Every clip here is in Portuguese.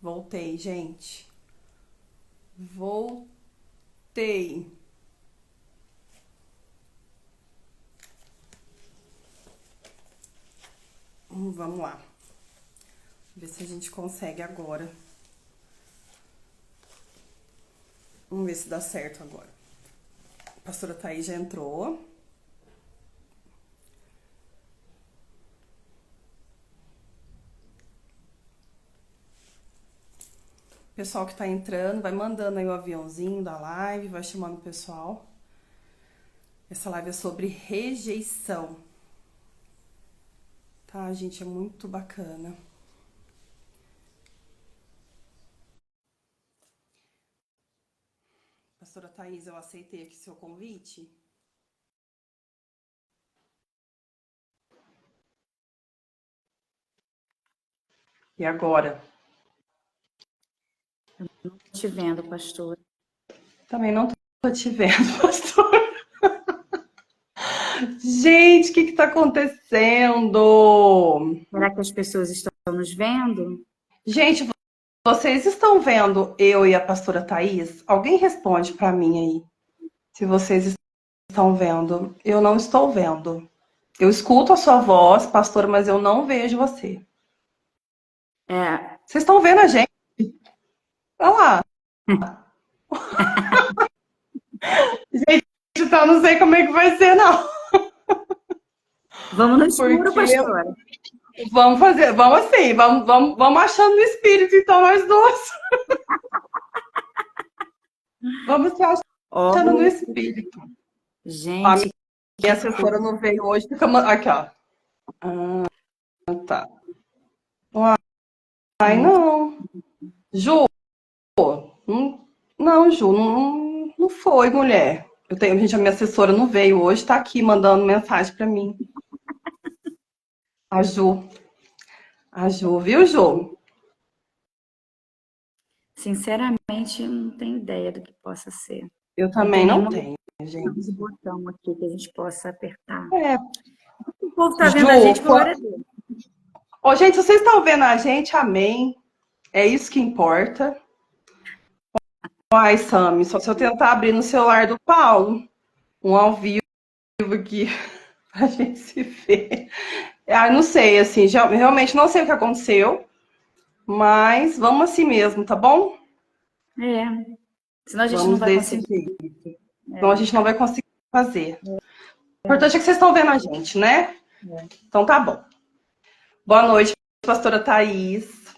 Voltei, gente. Voltei. Vamos lá. Ver se a gente consegue agora. Vamos ver se dá certo agora. A pastora Thaís já entrou. O pessoal que tá entrando, vai mandando aí o aviãozinho da live, vai chamando o pessoal. Essa live é sobre rejeição. Tá, gente? É muito bacana. Pastora Thaís, eu aceitei aqui seu convite. E agora? Te vendo, pastor. Também não tô te vendo, pastor. Gente, o que que tá acontecendo? Será que as pessoas estão nos vendo? Gente, vocês estão vendo eu e a pastora Thaís? Alguém responde pra mim aí, se vocês estão vendo. Eu não estou vendo. Eu escuto a sua voz, pastora, mas eu não vejo você. É, Vocês estão vendo a gente? Olha lá. Gente, então eu não sei como é que vai ser, não. vamos no escuro, Porque pastora. vamos fazer, vamos assim, vamos achando no espírito, então, nós dois. Vamos se achando no Oh, espírito. A gente, minha que assessora coisa. não veio hoje, fica. Aqui, ó. Ah, tá. Ai, Muito. não. Ju, não, não, Ju, não foi, mulher. Eu tenho, gente, a minha assessora não veio hoje, tá aqui mandando mensagem pra mim. A Ju, viu, Ju? Sinceramente, eu não tenho ideia do que possa ser. Eu Não também tem não nenhum tenho, gente. botão aqui que a gente possa apertar. É, O povo está vendo a Ju, gente, glória a Deus. Ô, gente, vocês estão vendo a gente, amém. É isso que importa. Ai, Sami, só se eu tentar abrir no celular do Paulo, um ao vivo aqui, pra gente se ver. Ah, não sei, assim, realmente não sei o que aconteceu, mas vamos assim mesmo, tá bom? É, senão a gente não Vamos vai desse conseguir. jeito. Senão a É, gente não vai conseguir fazer. O importante é que vocês estão vendo a gente, né? é. Então tá bom. Boa noite, pastora Thaís.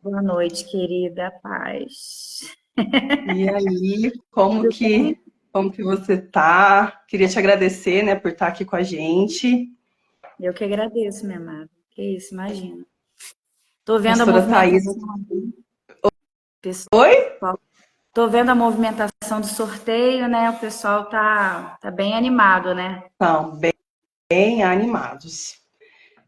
Boa noite, querida paz. E aí, Tudo bem? como que você tá? Queria te agradecer, né, por estar aqui com a gente. Eu que agradeço, minha amada. Que isso, imagina. Tô vendo a Pastora Thaís. movimentação ali, Oi? pessoal. Tô vendo a movimentação do sorteio, né? O pessoal tá bem animado, né? São bem animados.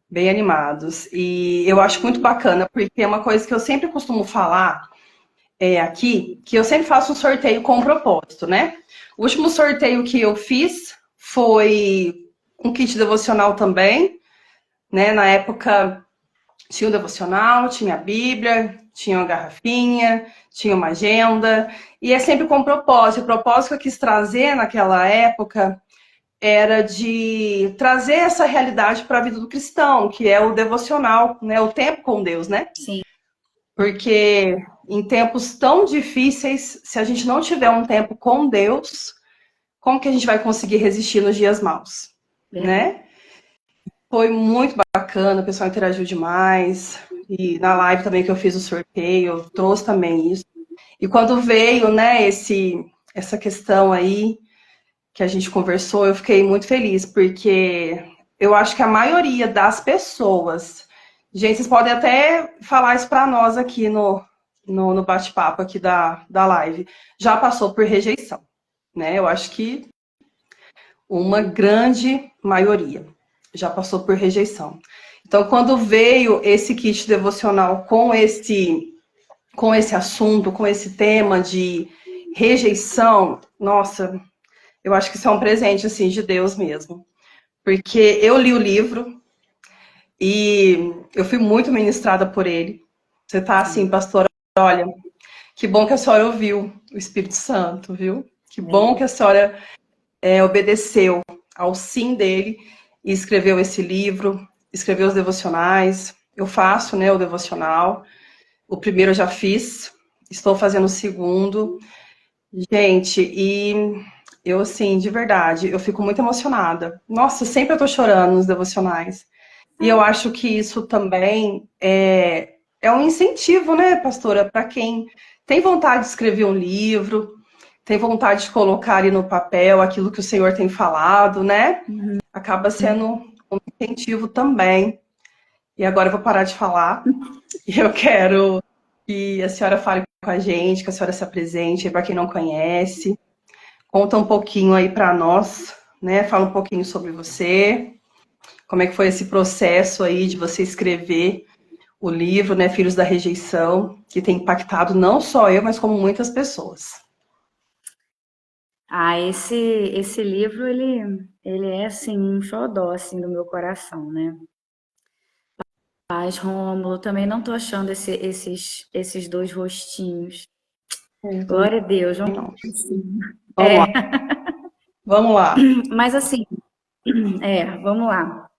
Bem animados. E eu acho muito bacana, porque é uma coisa que eu sempre costumo falar aqui, que eu sempre faço um sorteio com propósito, né? O último sorteio que eu fiz foi um kit devocional também, né? Na época tinha o devocional, tinha a Bíblia, tinha uma garrafinha, tinha uma agenda, e é sempre com propósito. O propósito que eu quis trazer naquela época era de trazer essa realidade para a vida do cristão, que é o devocional, né? O tempo com Deus, né? Sim, Porque em tempos tão difíceis, se a gente não tiver um tempo com Deus, como que a gente vai conseguir resistir nos dias maus, verdade. né? Foi muito bacana, o pessoal interagiu demais. E na live também que eu fiz o sorteio, eu trouxe também isso. E quando veio, né, essa questão aí que a gente conversou, eu fiquei muito feliz, porque eu acho que a maioria das pessoas, gente, vocês podem até falar isso para nós aqui no bate-papo aqui da live, já passou por rejeição, né? Eu acho que uma grande maioria já passou por rejeição. Então, quando veio esse kit devocional com esse assunto, com esse tema de rejeição, nossa, eu acho que isso é um presente assim de Deus mesmo. Porque eu li o livro e eu fui muito ministrada por ele. Você tá assim, Sim. pastora, olha, que bom que a senhora ouviu o Espírito Santo, viu? Que bom né? que a senhora obedeceu ao sim dele e escreveu esse livro, escreveu os devocionais. Eu faço, né, o devocional. O primeiro eu já fiz, estou fazendo o segundo. Gente, e eu, assim, de verdade, eu fico muito emocionada. Nossa, sempre eu tô chorando nos devocionais. E eu acho que isso também é um incentivo, né, pastora, para quem tem vontade de escrever um livro, tem vontade de colocar ali no papel aquilo que o Senhor tem falado, né? Uhum. Acaba sendo um incentivo também. E agora eu vou parar de falar e eu quero que a senhora fale com a gente, que a senhora se apresente para quem não conhece. Conta um pouquinho aí para nós, né? Fala um pouquinho sobre você, como é que foi esse processo aí de você escrever o livro, né, Filhos da Rejeição, que tem impactado não só eu, mas como muitas pessoas. Ah, esse livro, ele é, assim, um xodó, assim, do meu coração, né? Mas, Rômulo, também não tô achando esses dois rostinhos. Eu também Glória a Deus, vamos não. assim. Vamos lá, vamos lá. Mas assim, vamos lá.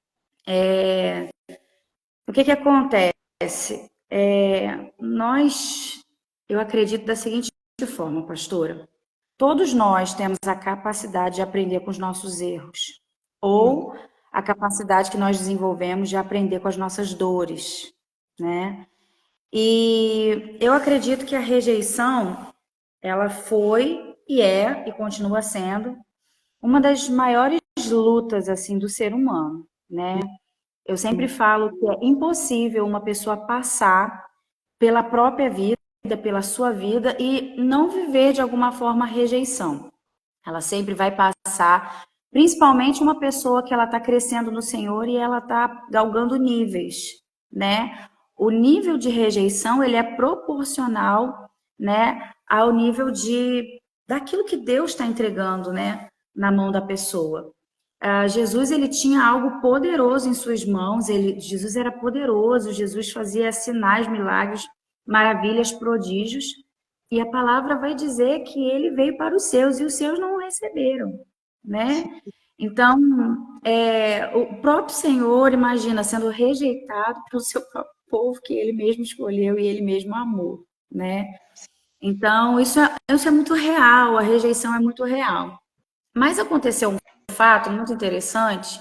O que que acontece? Eu acredito da seguinte forma, pastora. Todos nós temos a capacidade de aprender com os nossos erros, ou a capacidade que nós desenvolvemos de aprender com as nossas dores, né? E eu acredito que a rejeição, ela foi e continua sendo uma das maiores lutas assim do ser humano, né? Eu sempre falo que é impossível uma pessoa passar pela própria vida, pela sua vida e não viver de alguma forma a rejeição. Ela sempre vai passar, principalmente uma pessoa que ela está crescendo no Senhor e ela está galgando níveis, né? O nível de rejeição ele é proporcional, né, ao nível de daquilo que Deus está entregando, né, na mão da pessoa. Jesus ele tinha algo poderoso em suas mãos. Jesus era poderoso. Jesus fazia sinais, milagres, maravilhas, prodígios. E a palavra vai dizer que ele veio para os seus e os seus não o receberam, né? Então, o próprio Senhor, imagina, sendo rejeitado pelo seu próprio povo que ele mesmo escolheu e ele mesmo amou, né? Então, isso é muito real, a rejeição é muito real. Mas aconteceu um fato muito interessante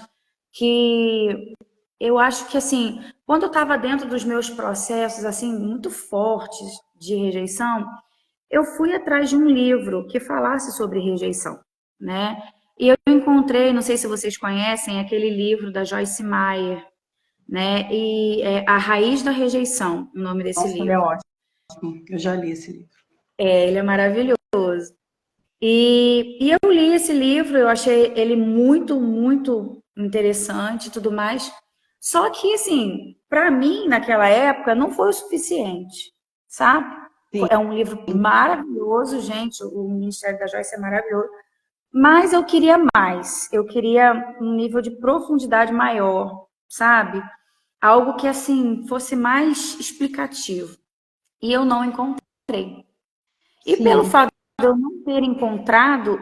que eu acho que, assim, quando eu estava dentro dos meus processos, assim, muito fortes de rejeição, eu fui atrás de um livro que falasse sobre rejeição, né? E eu encontrei, não sei se vocês conhecem, aquele livro da Joyce Meyer, né? E é A Raiz da Rejeição, o nome desse Nossa, ele é livro. ótimo. Eu já li esse livro. Ele é maravilhoso. E eu li esse livro, eu achei ele muito, muito interessante e tudo mais. Só que, assim, para mim, naquela época, não foi o suficiente, sabe? Sim, É um livro maravilhoso, gente. O Ministério da Joyce é maravilhoso. Mas eu queria mais. Eu queria um nível de profundidade maior, sabe? Algo que, assim, fosse mais explicativo. E eu não encontrei. E pelo sim, fato de eu não ter encontrado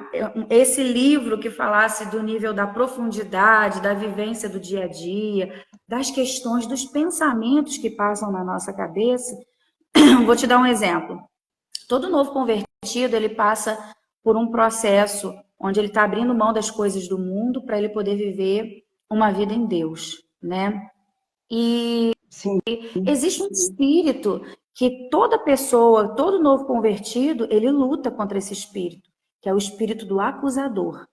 esse livro que falasse do nível da profundidade, da vivência do dia a dia, das questões, dos pensamentos que passam na nossa cabeça, vou te dar um exemplo. Todo novo convertido, ele passa por um processo onde ele está abrindo mão das coisas do mundo para ele poder viver uma vida em Deus, né? E sim, existe um espírito que toda pessoa, todo novo convertido, ele luta contra esse espírito, que é o espírito do acusador,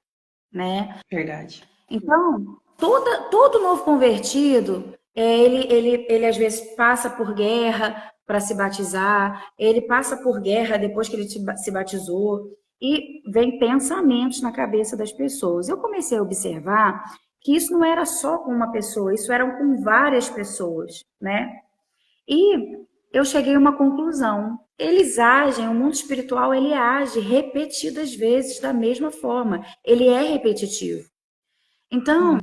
né? verdade. Então, todo novo convertido, ele às vezes passa por guerra para se batizar, ele passa por guerra depois que ele se batizou, e vem pensamentos na cabeça das pessoas. Eu comecei a observar que isso não era só com uma pessoa, isso era com várias pessoas, né? E eu cheguei a uma conclusão. Eles agem, o mundo espiritual, ele age repetidas vezes da mesma forma. Ele é repetitivo. Então,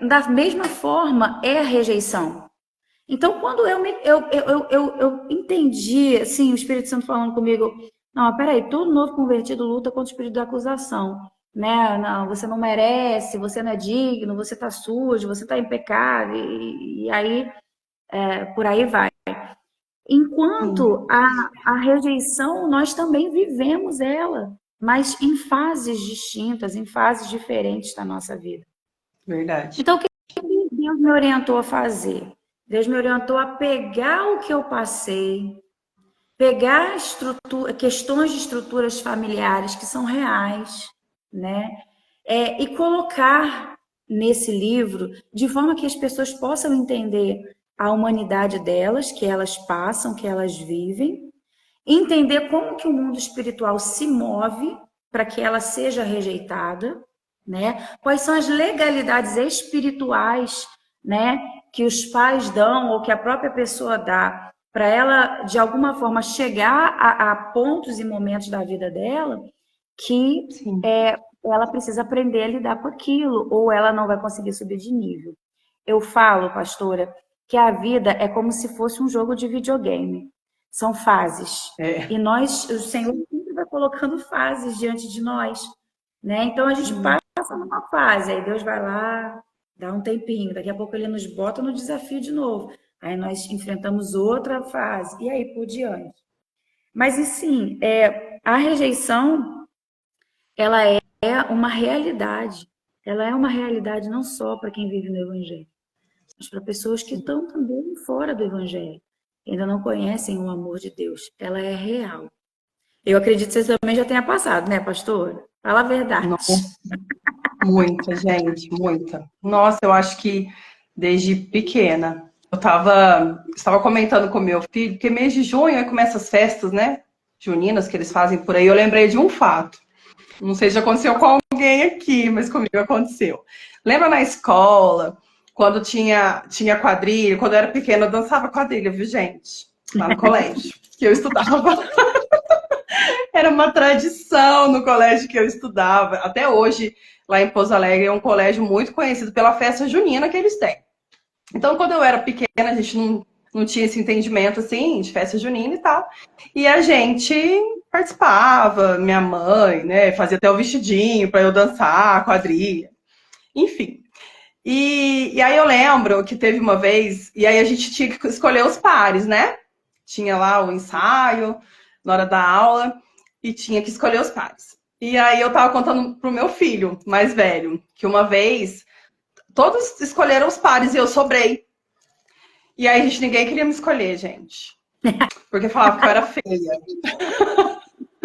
da mesma forma, é a rejeição. Então, quando eu entendi, assim, o Espírito Santo falando comigo, não, peraí, todo novo convertido luta contra o espírito da acusação, né? Não, você não merece, você não é digno, você está sujo, você está em pecado, e aí, por aí vai. Sim, Enquanto a rejeição, nós também vivemos ela, mas em fases distintas, em fases diferentes da nossa vida. verdade. Então, o que Deus me orientou a fazer? Deus me orientou a pegar o que eu passei, pegar questões de estruturas familiares que são reais, né? E colocar nesse livro de forma que as pessoas possam entender a humanidade delas, que elas passam, que elas vivem, entender como que o mundo espiritual se move para que ela seja rejeitada, né? Quais são as legalidades espirituais, né, que os pais dão ou que a própria pessoa dá para ela de alguma forma chegar a pontos e momentos da vida dela que Sim. ela precisa aprender a lidar com aquilo ou ela não vai conseguir subir de nível. Eu falo, pastora, que a vida é como se fosse um jogo de videogame. São fases. É. E nós, o Senhor sempre vai colocando fases diante de nós, né? Então a gente Sim. passa numa fase, aí Deus vai lá, dá um tempinho, daqui a pouco ele nos bota no desafio de novo. Aí nós enfrentamos outra fase e aí por diante. Mas e sim, a rejeição, ela é uma realidade. Ela é uma realidade não só para quem vive no evangelho, mas para pessoas que estão também fora do evangelho, ainda não conhecem o amor de Deus. Ela é real. Eu acredito que você também já tenha passado, né, pastor? Fala a verdade. Nossa, muita, gente, muita. Nossa, eu acho que desde pequena. Estava comentando com meu filho, porque mês de junho aí começa as festas, né? Juninas que eles fazem por aí. Eu lembrei de um fato. Não sei se já aconteceu com alguém aqui, mas comigo aconteceu. Lembra na escola, quando tinha quadrilha? Quando eu era pequena, eu dançava quadrilha, viu, gente? Lá no colégio, que eu estudava. Era uma tradição no colégio que eu estudava. Até hoje, lá em Pouso Alegre, é um colégio muito conhecido pela festa junina que eles têm. Então, quando eu era pequena, a gente não tinha esse entendimento, assim, de festa junina e tal. E a gente participava, minha mãe, né, fazia até o vestidinho para eu dançar, a quadrilha, enfim. E aí eu lembro que teve uma vez, e aí a gente tinha que escolher os pares, né? Tinha lá o ensaio, na hora da aula, e tinha que escolher os pares. E aí eu tava contando pro meu filho mais velho, que uma vez todos escolheram os pares e eu sobrei. E aí, gente, ninguém queria me escolher, gente. Porque falava que eu era feia.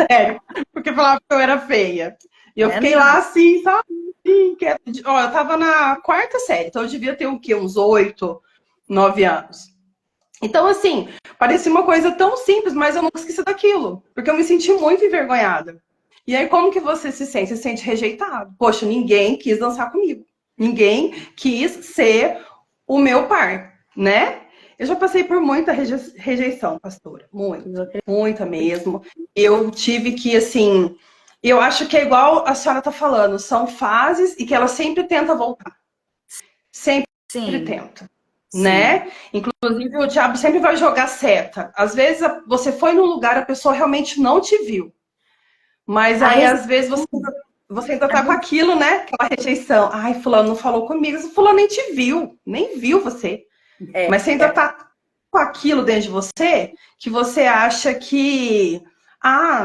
Sério. Porque falava que eu era feia. E eu fiquei Não. lá assim, sabe? Ó, eu tava na quarta série, então eu devia ter o quê? Uns 8, 9 anos. Então, assim, parecia uma coisa tão simples, mas eu não esqueci daquilo. Porque eu me senti muito envergonhada. E aí, como que você se sente? Você se sente rejeitado. Poxa, ninguém quis dançar comigo. Ninguém quis ser o meu par, né? Eu já passei por muita rejeição, pastora. Muita, muita mesmo. Eu tive que, assim, eu acho que é igual a senhora tá falando, são fases e que ela sempre tenta voltar. Sempre Sim, tenta, sim. né? Inclusive, o diabo sempre vai jogar seta. Às vezes você foi num lugar, a pessoa realmente não te viu. Mas Às aí, vezes, às vezes, você ainda às tá com vezes aquilo, né? Aquela rejeição. Ai, fulano não falou comigo. Fulano nem te viu, nem viu você. Mas você ainda tá com aquilo dentro de você que você acha que,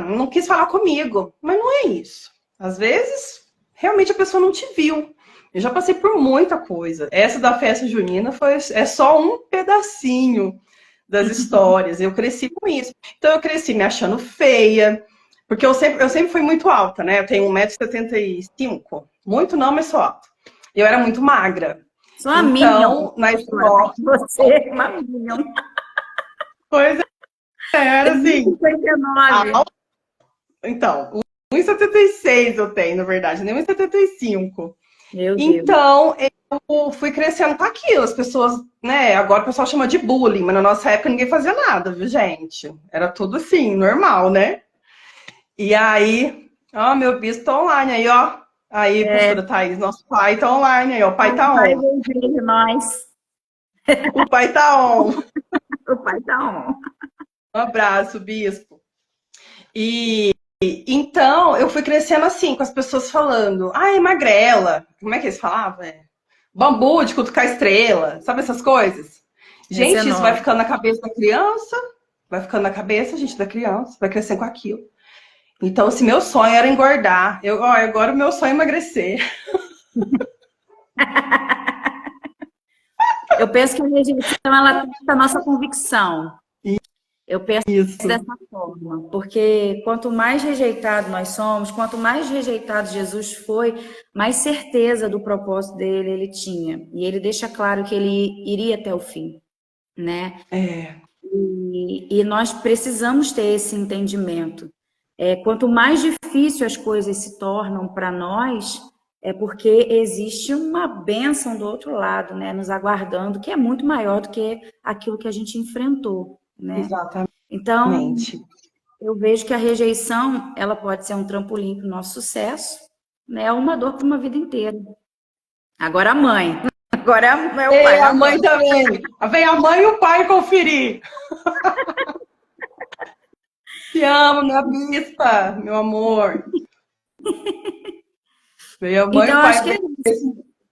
não quis falar comigo. Mas não é isso. Às vezes, realmente a pessoa não te viu. Eu já passei por muita coisa. Essa da festa junina é só um pedacinho das histórias. Eu cresci com isso. Então eu cresci me achando feia, porque eu sempre fui muito alta, né? Eu tenho 1,75 m. Muito não, mas sou alta. Eu era muito magra. sou uma Minion, Então, na pastora. escola, Você é uma Minion. coisa era Tem assim. 1,59. Então, 1,76 eu tenho, na verdade, nem 1,75. Meu Deus. Então, eu fui crescendo com aquilo. As pessoas, né? Agora o pessoal chama de bullying, mas na nossa época ninguém fazia nada, viu, gente? Era tudo assim, normal, né? E aí, ó, meu bispo tá online aí, ó. Aí, É, pastora Thaís, nosso pai tá online aí, ó. O pai o tá pai on. veio ver nós. O pai tá on. O pai tá on. Um abraço, bispo. E então eu fui crescendo assim, com as pessoas falando, ai, magrela. Como é que eles falavam? Bambu de cutucar estrela, sabe essas coisas? Essa é Gente, isso vai nova. ficando na cabeça da criança, vai ficando na cabeça, gente, da criança, vai crescendo com aquilo. Então, assim, meu sonho era engordar. Agora o meu sonho é emagrecer. Eu penso que a rejeição ela testa a nossa convicção. Eu penso Isso. dessa forma, porque quanto mais rejeitado nós somos, quanto mais rejeitado Jesus foi, mais certeza do propósito dele ele tinha. E ele deixa claro que ele iria até o fim, né? É, E nós precisamos ter esse entendimento. Quanto mais difícil as coisas se tornam para nós, é porque existe uma bênção do outro lado, né, nos aguardando, que é muito maior do que aquilo que a gente enfrentou, né? Então, exatamente. eu vejo que a rejeição, ela pode ser um trampolim para o nosso sucesso, né? Uma dor para uma vida inteira. Agora a mãe, agora é o pai, E não a a mãe. mãe também. Vem a mãe e o pai conferir. Te amo, minha bispa, meu amor. Vem a mãe e Então, o eu acho pai que é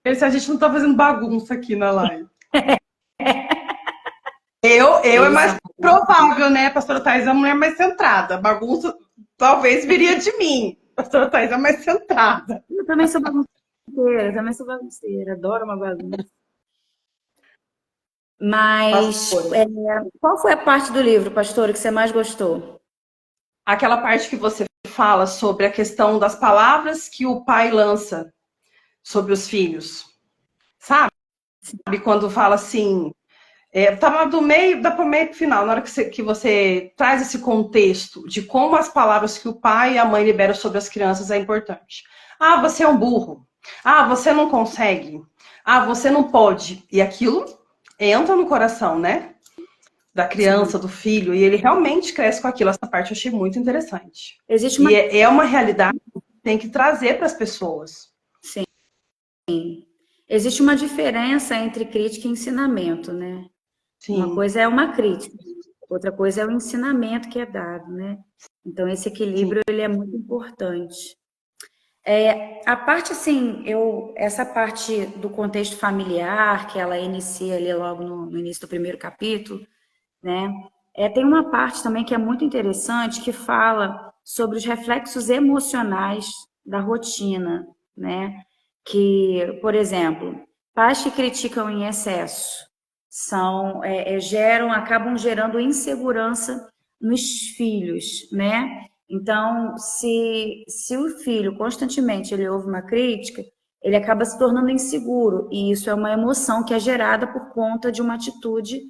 ver isso. se a gente não tá fazendo bagunça aqui na live. Eu é mais Exato. provável, né? A pastora Thais é uma mulher mais centrada. Bagunça talvez viria de mim. A pastora Thais é mais centrada. Eu também sou bagunceira, adoro uma bagunça. Mas Pastora. qual foi a parte do livro, pastor, que você mais gostou? Aquela parte que você fala sobre a questão das palavras que o pai lança sobre os filhos. Sabe? Quando fala assim, tá do meio, dá para o meio pro final, na hora que você traz esse contexto de como as palavras que o pai e a mãe liberam sobre as crianças é importante. Ah, você é um burro. Ah, você não consegue. Ah, você não pode. E aquilo entra no coração, né? Da Sim. criança, do filho, e ele realmente cresce com aquilo. Essa parte eu achei muito interessante. Existe uma, E é uma realidade que tem que trazer para as pessoas. sim, existe uma diferença entre crítica e ensinamento, né? Uma Sim, coisa é uma crítica, outra coisa é o ensinamento que é dado, né? Então esse sim. equilíbrio ele é muito importante. A parte assim, essa parte do contexto familiar que ela inicia ali logo no início do primeiro capítulo, né? Tem uma parte também que é muito interessante que fala sobre os reflexos emocionais da rotina, né? Que, por exemplo, pais que criticam em excesso acabam gerando insegurança nos filhos, né? Então, se o filho constantemente ele ouve uma crítica, ele acaba se tornando inseguro, e isso é uma emoção que é gerada por conta de uma atitude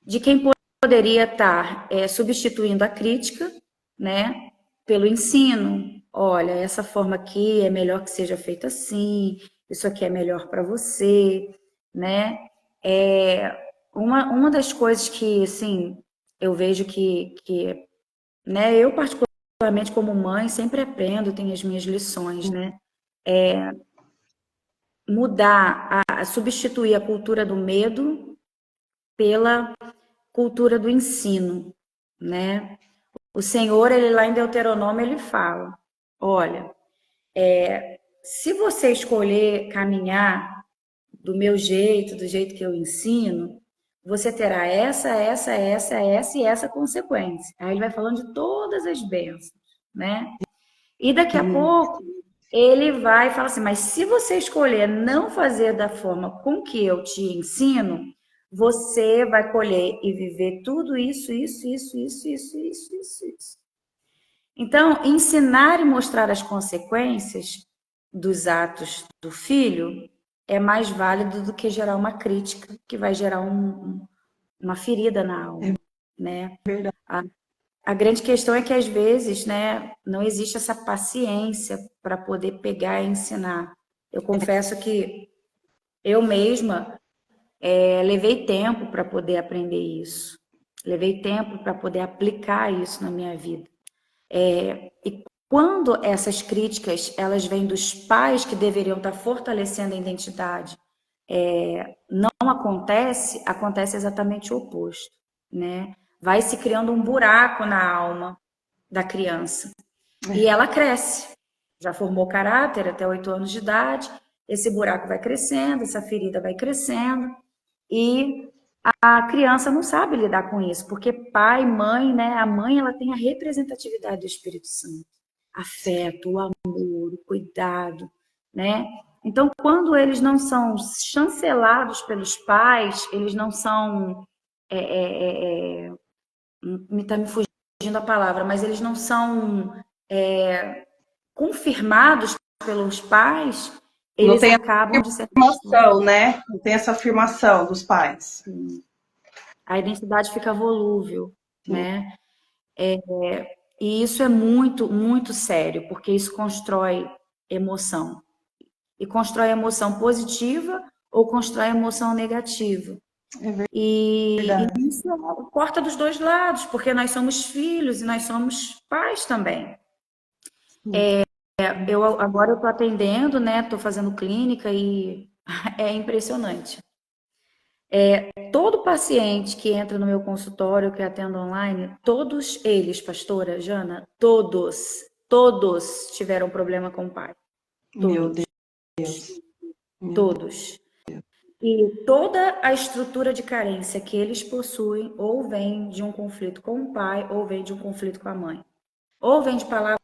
de quem poderia estar substituindo a crítica, né, pelo ensino. Olha, essa forma aqui é melhor que seja feita assim, isso aqui é melhor para você, né? Uma das coisas que, assim, eu vejo né, eu particularmente como mãe sempre aprendo, tenho as minhas lições, né? Substituir a cultura do medo pela cultura do ensino, né? O Senhor, ele lá em Deuteronômio, ele fala: olha, se você escolher caminhar do meu jeito, do jeito que eu ensino, você terá essa e essa consequência. Aí ele vai falando de todas as bênçãos, né? E daqui a pouco ele vai falar assim: mas se você escolher não fazer da forma com que eu te ensino, você vai colher e viver tudo isso. Então, ensinar e mostrar as consequências dos atos do filho é mais válido do que gerar uma crítica que vai gerar uma ferida na alma, né? Verdade. A grande questão é que às vezes, né, não existe essa paciência para poder pegar e ensinar. Eu confesso que eu mesma levei tempo para poder aprender isso, levei tempo para poder aplicar isso na minha vida. E quando essas críticas elas vêm dos pais que deveriam estar fortalecendo a identidade não acontece, acontece exatamente o oposto, né? Vai se criando um buraco na alma da criança. E ela cresce. Já formou caráter até 8 anos de idade, esse buraco vai crescendo, essa ferida vai crescendo, e a criança não sabe lidar com isso, porque pai, mãe, né? A mãe, ela tem a representatividade do Espírito Santo. Afeto, o amor, o cuidado, né? Então, quando eles não são chancelados pelos pais, eles não são, tá me fugindo a palavra, mas eles não são confirmados pelos pais, Não eles tem acabam de ser afirmação, né? Não tem essa afirmação dos pais. a identidade fica volúvel, Sim. né? E isso é muito, muito sério, porque isso constrói emoção. E constrói emoção positiva ou constrói emoção negativa. É E verdade. isso corta dos dois lados, porque nós somos filhos e nós somos pais também. Agora eu estou atendendo, né? Estou fazendo clínica e é impressionante. Todo paciente que entra no meu consultório, que atendo online, todos eles, pastora Jana, todos tiveram problema com o pai. Meu Todos, Deus. Meu Deus. todos. E toda a estrutura de carência que eles possuem ou vem de um conflito com o pai ou vem de um conflito com a mãe. Ou vem de palavras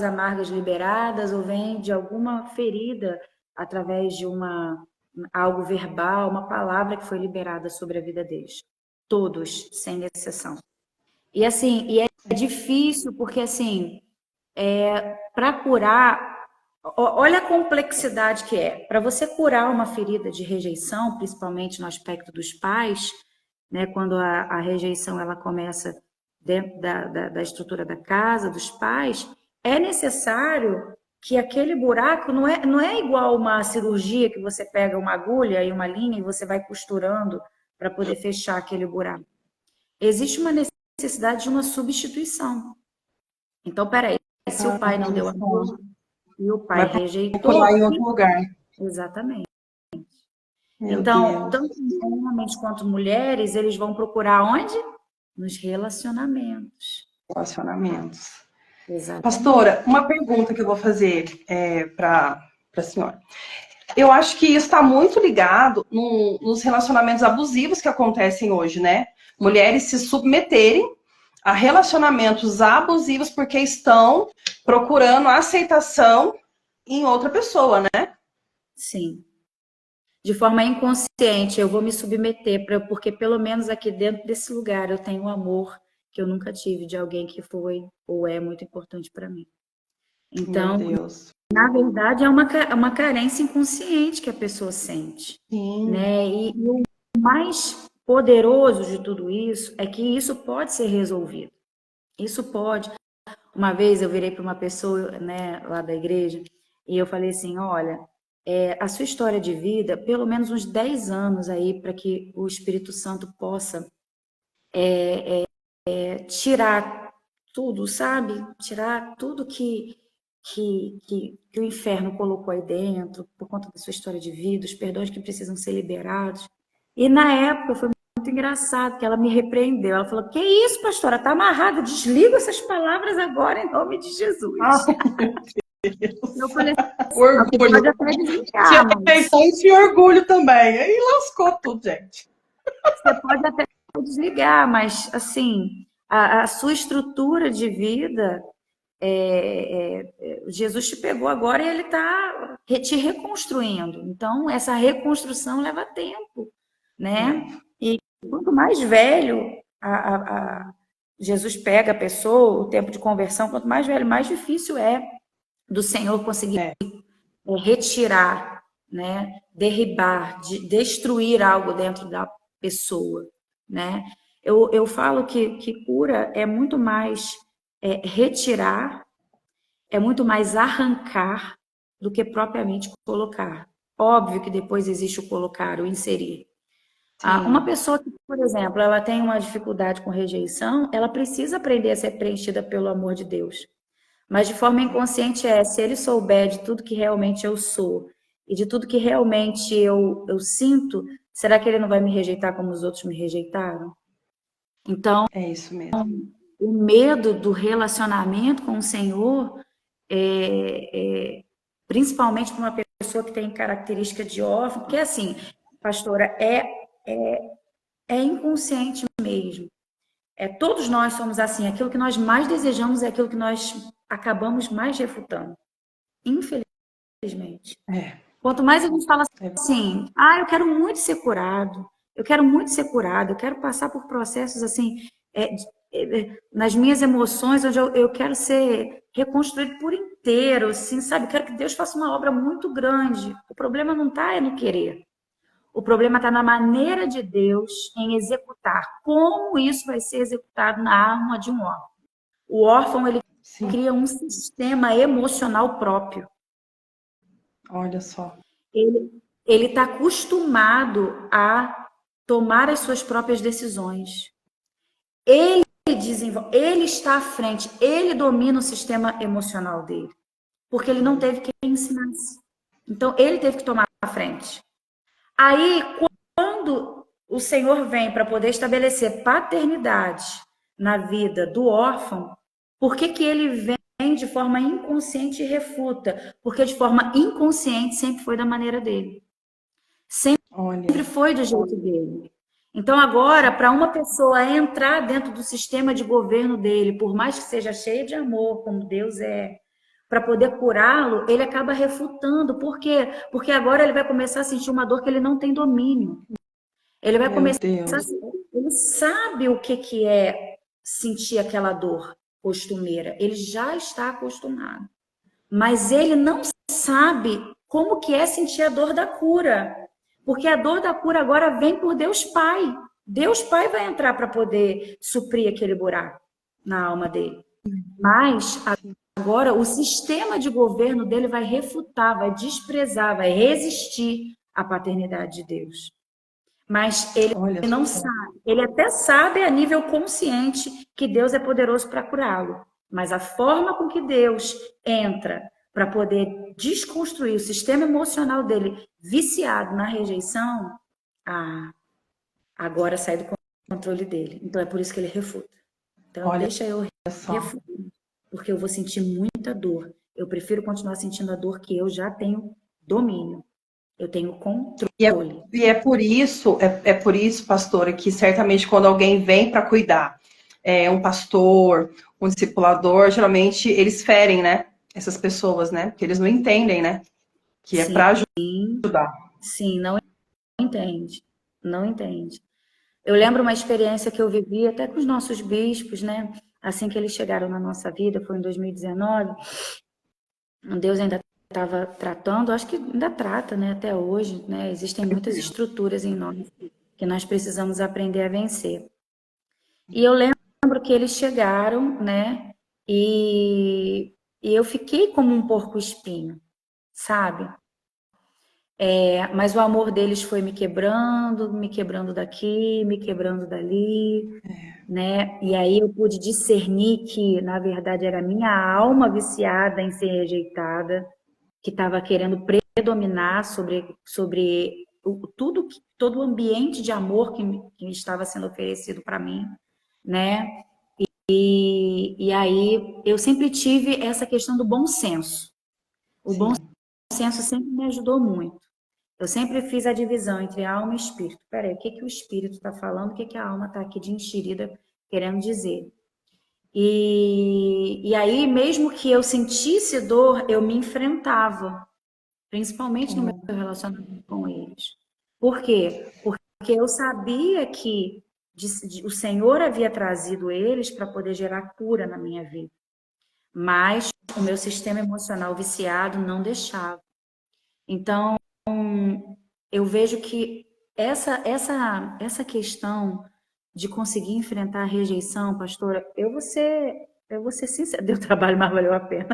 amargas liberadas ou vem de alguma ferida através de algo verbal, uma palavra que foi liberada sobre a vida deles. Todos, sem exceção. E assim, é difícil porque assim, para curar, olha a complexidade que é. Para você curar uma ferida de rejeição, principalmente no aspecto dos pais, né, quando a rejeição ela começa dentro da estrutura da casa, dos pais, é necessário que aquele buraco não é igual uma cirurgia que você pega uma agulha e uma linha e você vai costurando para poder fechar aquele buraco. Existe uma necessidade de uma substituição. Então, peraí, se o pai não deu amor e o pai Vai rejeitou, procurar em outro lugar. exatamente. Meu Então, Deus. tanto homens quanto mulheres, eles vão procurar onde? Nos relacionamentos. Relacionamentos. Exatamente. Pastora, uma pergunta que eu vou fazer para a senhora. Eu acho que isso está muito ligado nos relacionamentos abusivos que acontecem hoje, né? Mulheres se submeterem a relacionamentos abusivos porque estão procurando aceitação em outra pessoa, né? Sim. De forma inconsciente, eu vou me submeter, porque pelo menos aqui dentro desse lugar eu tenho um amor que eu nunca tive de alguém que foi ou é muito importante para mim. Meu Então, Deus. na verdade, é uma carência inconsciente que a pessoa sente, Sim. né? E o mais poderoso de tudo isso é que isso pode ser resolvido. Isso pode. Uma vez eu virei para uma pessoa, né, lá da igreja, e eu falei assim, olha, a sua história de vida, pelo menos uns 10 anos aí, para que o Espírito Santo possa tirar tudo, sabe? Tirar tudo que o inferno colocou aí dentro, por conta da sua história de vida, os perdões que precisam ser liberados. E na época foi muito engraçado que ela me repreendeu. Ela falou: Que isso, pastora? Tá amarrada, desliga essas palavras agora em nome de Jesus. Ah, meu Eu Deus. falei: Você Orgulho. pode até Tinha desligar, mas rejeição e tinha orgulho também. Aí lascou tudo, gente. você pode até desligar, mas assim, a sua estrutura de vida, Jesus te pegou agora e ele está te reconstruindo. Então, essa reconstrução leva tempo, né? É. E quanto mais velho Jesus pega a pessoa, o tempo de conversão, quanto mais velho, mais difícil é do Senhor conseguir É. retirar, né? Derribar, destruir algo dentro da pessoa, né? Eu falo que cura é muito mais retirar, é muito mais arrancar do que propriamente colocar. Óbvio que depois existe o colocar, o inserir. Uma Sim. pessoa que, por exemplo, ela tem uma dificuldade com rejeição, ela precisa aprender a ser preenchida pelo amor de Deus. Mas de forma inconsciente se ele souber de tudo que realmente eu sou e de tudo que realmente eu sinto, será que ele não vai me rejeitar como os outros me rejeitaram? Então, É isso mesmo. o medo do relacionamento com o Senhor, é, principalmente para uma pessoa que tem característica de órfão, porque assim, pastora, é inconsciente mesmo. Todos nós somos assim, aquilo que nós mais desejamos é aquilo que nós acabamos mais refutando, infelizmente. É, Quanto mais a gente fala é, assim, eu quero muito ser curado, eu quero passar por processos assim, nas minhas emoções, onde eu quero ser reconstruído por inteiro, assim, sabe? Eu quero que Deus faça uma obra muito grande. O problema não está no querer. O problema está na maneira de Deus em executar. Como isso vai ser executado na alma de um órfão? O órfão, ele sim, cria um sistema emocional próprio. olha só. Ele está acostumado a tomar as suas próprias decisões. Ele desenvolve, ele está à frente, ele domina o sistema emocional dele, porque ele não teve quem ensinasse. Então, ele teve que tomar a frente. Aí, quando o Senhor vem para poder estabelecer paternidade na vida do órfão, por que que ele vem de forma inconsciente e refuta? Porque de forma inconsciente sempre foi da maneira dele. Sempre Olha, foi do jeito dele. Então, agora, para uma pessoa entrar dentro do sistema de governo dele, por mais que seja cheia de amor, como Deus é, para poder curá-lo, ele acaba refutando. Por quê? Porque agora ele vai começar a sentir uma dor que ele não tem domínio. Ele vai meu começar a Deus. sentir, ele sabe o que que é sentir aquela dor costumeira. Ele já está acostumado. Mas ele não sabe como que é sentir a dor da cura. Porque a dor da cura agora vem por Deus Pai. Deus Pai vai entrar para poder suprir aquele buraco na alma dele. Mas agora o sistema de governo dele vai refutar, vai desprezar, vai resistir à paternidade de Deus. Mas ele Olha não só. sabe. Ele até sabe a nível consciente que Deus é poderoso para curá-lo. Mas a forma com que Deus entra para poder desconstruir o sistema emocional dele viciado na rejeição, agora sai do controle dele. Então é por isso que ele refuta. Então Olha deixa eu só. refutar, porque eu vou sentir muita dor. Eu prefiro continuar sentindo a dor que eu já tenho domínio. Eu tenho E é, controle. e é por isso, pastora, que certamente quando alguém vem para cuidar, um pastor, um discipulador, geralmente eles ferem, né? Essas pessoas, né? Porque eles não entendem, né? Que é Sim, para ajudar. sim, não entende. Não entende. Eu lembro uma experiência que eu vivi até com os nossos bispos, né? Assim que eles chegaram na nossa vida, foi em 2019. Deus ainda estava tratando, acho que ainda trata, né? Até hoje, né? Existem muitas estruturas em nós que nós precisamos aprender a vencer. E eu lembro que eles chegaram, né? E eu fiquei como um porco-espinho, sabe? Mas o amor deles foi me quebrando daqui, me quebrando dali, né? E aí eu pude discernir que, na verdade, era a minha alma viciada em ser rejeitada, que estava querendo predominar sobre todo o ambiente de amor que me estava sendo oferecido para mim, né? E aí eu sempre tive essa questão do bom senso. O bom Sim. senso sempre me ajudou muito. Eu sempre fiz a divisão entre alma e espírito. Peraí, o que que o espírito está falando? O que que a alma está aqui de enxerida querendo dizer? E aí, mesmo que eu sentisse dor, eu me enfrentava, principalmente no meu Oh, relacionamento com eles. Por quê? Porque eu sabia que o Senhor havia trazido eles para poder gerar cura na minha vida. Mas o meu sistema emocional viciado não deixava. Então, eu vejo que essa questão de conseguir enfrentar a rejeição, pastora, eu vou ser sincera, deu trabalho, mas valeu a pena.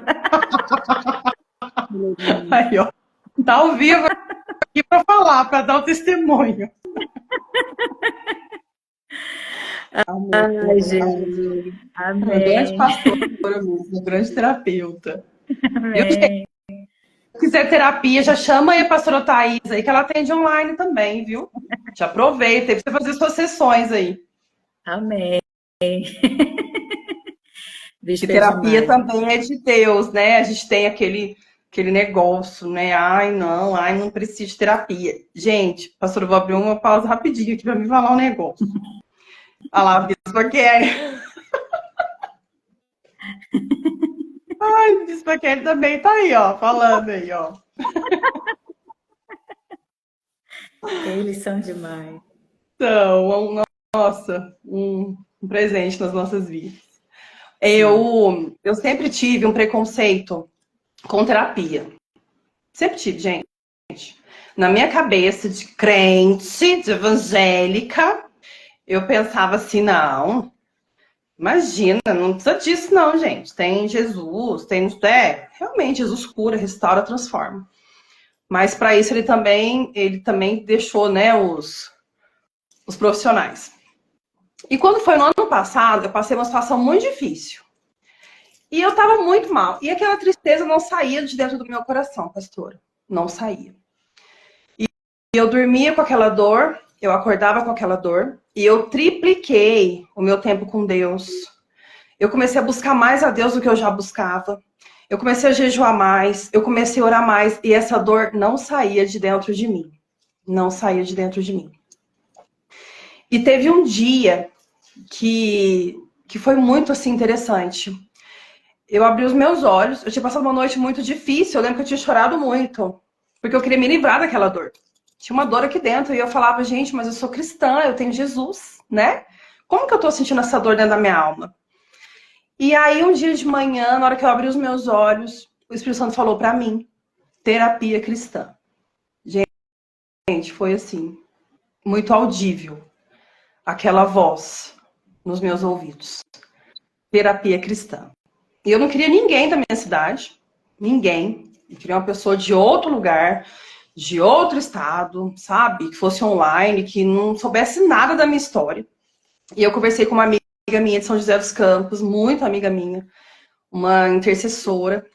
aí, ó. Tá ao vivo aqui para falar, para dar o testemunho. Amém. Ai, Jesus. Uma grande Amém. pastora mesmo, um grande terapeuta. Viu, gente? Amém. quiser terapia, já chama aí a pastora Thaís aí, que ela atende online também, viu? Já aproveita aí pra você fazer suas sessões aí. Amém. Que Bispo é terapia demais. também é de Deus, né? A gente tem aquele negócio, né? Ai, não preciso de terapia. Gente, pastor, eu vou abrir uma pausa rapidinho aqui pra me falar um negócio. Olha lá, a Bispa Kelly. Ai, a Bispa Kelly também tá aí, ó, falando aí, ó. Eles são demais. Então, nossa, um presente nas nossas vidas. Sim. Eu sempre tive um preconceito com terapia. Sempre tive, gente. Na minha cabeça de crente, de evangélica, eu pensava assim, não, imagina, não precisa disso não, gente. Tem Jesus, realmente Jesus cura, restaura, transforma. Mas para isso ele também deixou, né, os profissionais. E quando foi no ano passado, eu passei uma situação muito difícil. E eu tava muito mal. E aquela tristeza não saía de dentro do meu coração, pastora. Não saía. E eu dormia com aquela dor, eu acordava com aquela dor, e eu tripliquei o meu tempo com Deus. Eu comecei a buscar mais a Deus do que eu já buscava. Eu comecei a jejuar mais, eu comecei a orar mais, e essa dor não saía de dentro de mim. Não saía de dentro de mim. E teve um dia que foi muito assim interessante. Eu abri os meus olhos, eu tinha passado uma noite muito difícil, eu lembro que eu tinha chorado muito, porque eu queria me livrar daquela dor. Tinha uma dor aqui dentro e eu falava, gente, mas eu sou cristã, eu tenho Jesus, né? Como que eu tô sentindo essa dor dentro da minha alma? E aí, um dia de manhã, na hora que eu abri os meus olhos, o Espírito Santo falou pra mim, terapia cristã. Gente, foi assim, muito audível, aquela voz nos meus ouvidos. Terapia cristã. E eu não queria ninguém da minha cidade, ninguém. Eu queria uma pessoa de outro lugar, de outro estado, sabe? Que fosse online, que não soubesse nada da minha história. E eu conversei com uma amiga minha de São José dos Campos, muito amiga minha, uma intercessora.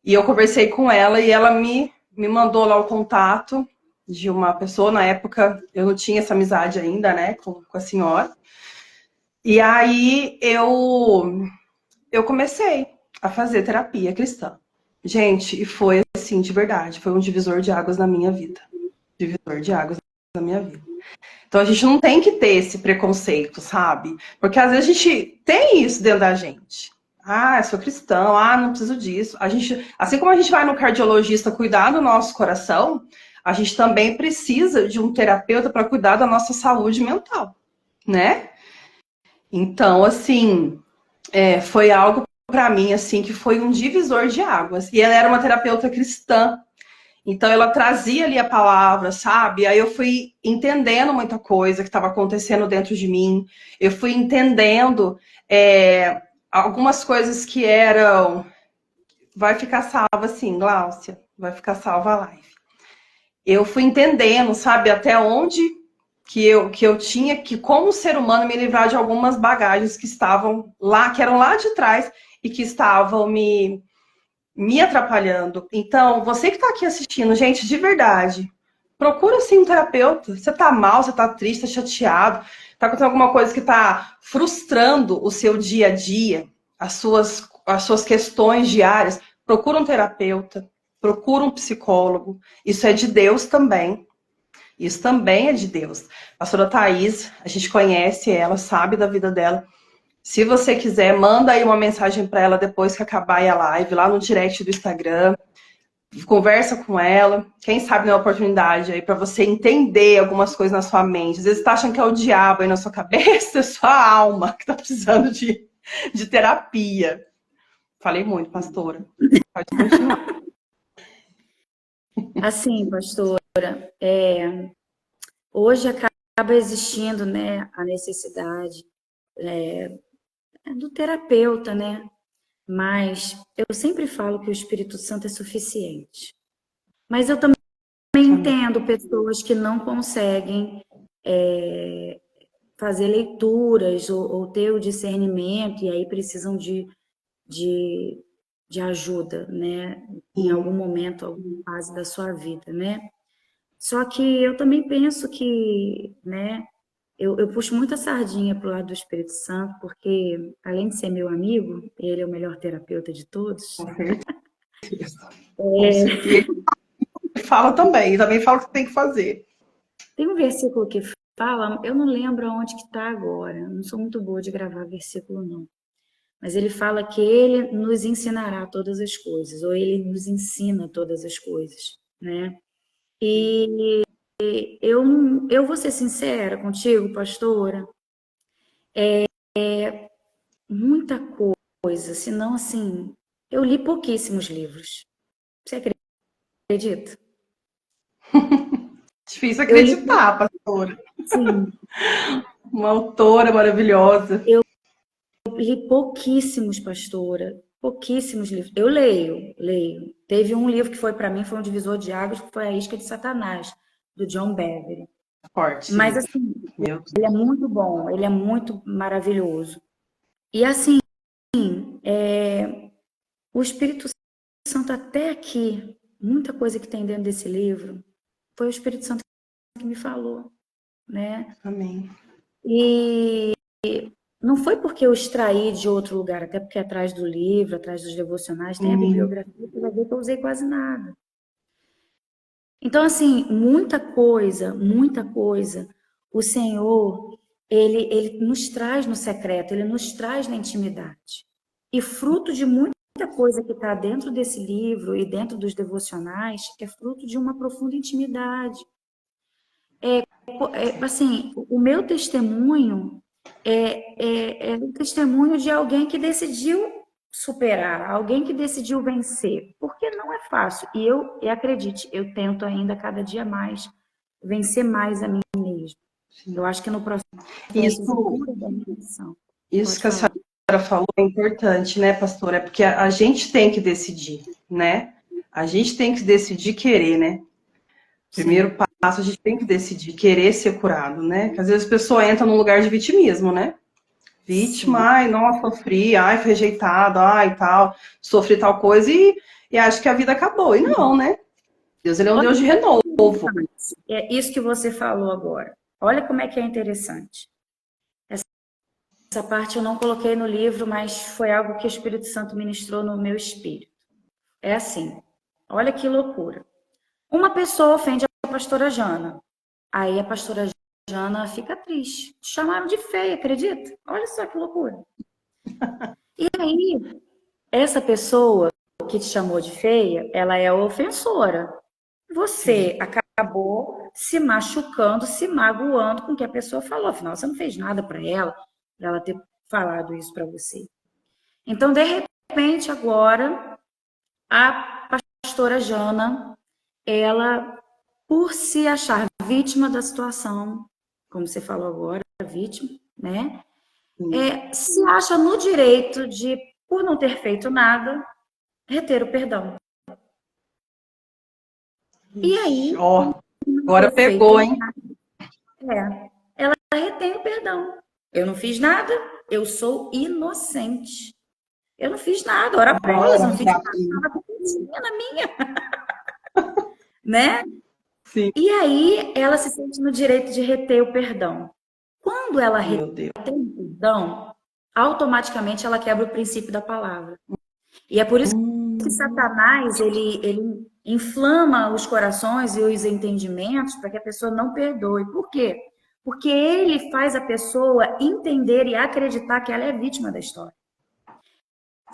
E eu conversei com ela e ela me mandou lá o contato de uma pessoa. Na época eu não tinha essa amizade ainda, né, com a senhora. E aí eu comecei a fazer terapia cristã. Gente, e foi assim, de verdade, foi um divisor de águas na minha vida. Divisor de águas na minha vida. Então a gente não tem que ter esse preconceito, sabe? Porque às vezes a gente tem isso dentro da gente. Ah, eu sou cristão, não preciso disso. A gente, assim como a gente vai no cardiologista cuidar do nosso coração, a gente também precisa de um terapeuta para cuidar da nossa saúde mental, né? Então, assim, foi algo para mim assim que foi um divisor de águas. E ela era uma terapeuta cristã. Então ela trazia ali a palavra, sabe? Aí eu fui entendendo muita coisa que estava acontecendo dentro de mim. Eu fui entendendo algumas coisas que eram. Vai ficar salva assim, Gláucia. Vai ficar salva a live. Eu fui entendendo, sabe, até onde que eu tinha que, como ser humano, me livrar de algumas bagagens que estavam lá, que eram lá de trás e que estavam me atrapalhando. Então, você que está aqui assistindo, gente, de verdade, procura sim um terapeuta. Você está mal, você está triste, está chateado, está acontecendo alguma coisa que está frustrando o seu dia a dia, as suas questões diárias. Procura um terapeuta, procura um psicólogo. Isso é de Deus também. Isso também é de Deus. A pastora Thaís, a gente conhece ela, sabe da vida dela. Se você quiser, manda aí uma mensagem para ela depois que acabar a live, lá no direct do Instagram. Conversa com ela. Quem sabe não é uma oportunidade aí para você entender algumas coisas na sua mente. Às vezes você tá achando que é o diabo aí na sua cabeça, é sua alma que tá precisando de terapia. Falei muito, pastora. Pode continuar. Assim, pastora, hoje acaba existindo, né, a necessidade do terapeuta, né? Mas eu sempre falo que o Espírito Santo é suficiente. Mas eu também Amém. entendo pessoas que não conseguem fazer leituras ou ter o discernimento e aí precisam de de ajuda, né? Em algum momento, alguma fase da sua vida, né? Só que eu também penso que, né? Eu puxo muita sardinha pro lado do Espírito Santo, porque além de ser meu amigo, ele é o melhor terapeuta de todos. Com certeza. Com certeza. E fala também fala o que tem que fazer. Tem um versículo que fala, eu não lembro aonde que está agora, não sou muito boa de gravar versículo, não. Mas ele fala que ele nos ensinará todas as coisas, ou ele nos ensina todas as coisas, né? E eu vou ser sincera contigo, pastora, muita coisa, senão assim, eu li pouquíssimos livros. Você acredita? Difícil Eu li, acreditar, pastora. sim, Uma autora maravilhosa. eu li pouquíssimos, pastora, pouquíssimos livros. Eu leio. Teve um livro que foi para mim, foi um divisor de águas, que foi A Isca de Satanás, do John Bevere. Forte esse Mas livro. assim, Meu ele é Deus. muito bom, ele é muito maravilhoso. E assim, o Espírito Santo até aqui, muita coisa que tem dentro desse livro, foi o Espírito Santo que me falou, né? Amém. E não foi porque eu extraí de outro lugar, até porque atrás do livro, atrás dos devocionais, tem a bibliografia, você vai ver que eu usei quase nada. Então, assim, muita coisa, o Senhor, ele nos traz no secreto, ele nos traz na intimidade. E fruto de muita coisa que está dentro desse livro e dentro dos devocionais, é fruto de uma profunda intimidade. Assim, o meu testemunho é o testemunho de alguém que decidiu superar, alguém que decidiu vencer, porque não é fácil. E acredite, eu tento ainda cada dia mais vencer mais a mim mesma. Eu acho que no processo de Isso, cura da redenção. isso Pode que a falar. senhora falou é importante, né, pastora? É porque a gente tem que decidir, né? A gente tem que decidir querer, né? Sim, Primeiro passo, a gente tem que decidir querer ser curado, né? Que às vezes a pessoa entra num lugar de vitimismo, né? Vítima, sim. ai, nossa, sofri, ai, fui rejeitado, ai, tal, sofri tal coisa e acho que a vida acabou. E não, né? Deus, ele é um Olha Deus de como renovo. é interessante. É isso que você falou agora. Olha como é que é interessante. Essa parte eu não coloquei no livro, mas foi algo que o Espírito Santo ministrou no meu espírito. É assim, olha que loucura. Uma pessoa ofende a pastora Jana. Aí a pastora Jana fica triste. Chamaram de feia, acredita? Olha só que loucura. E aí, essa pessoa que te chamou de feia, ela é a ofensora. Você acabou se machucando, se magoando com o que a pessoa falou. Afinal, você não fez nada para ela ter falado isso para você. Então, de repente, agora, a pastora Jana, ela, por se achar vítima da situação, como você falou agora, vítima, né? Se acha no direito de, por não ter feito nada, reter o perdão. E Ixi, aí, ó, não agora ter feito pegou, hein? nada, ela retém o perdão. Eu não fiz nada, eu sou inocente. Eu não fiz nada, ora bolas, eu não fiz nada, estava com na minha, né? Sim, E aí ela se sente no direito de reter o perdão. Quando ela retém meu Deus. o perdão, automaticamente ela quebra o princípio da palavra. E é por isso que Satanás, ele inflama os corações e os entendimentos para que a pessoa não perdoe. Por quê? Porque ele faz a pessoa entender e acreditar que ela é vítima da história.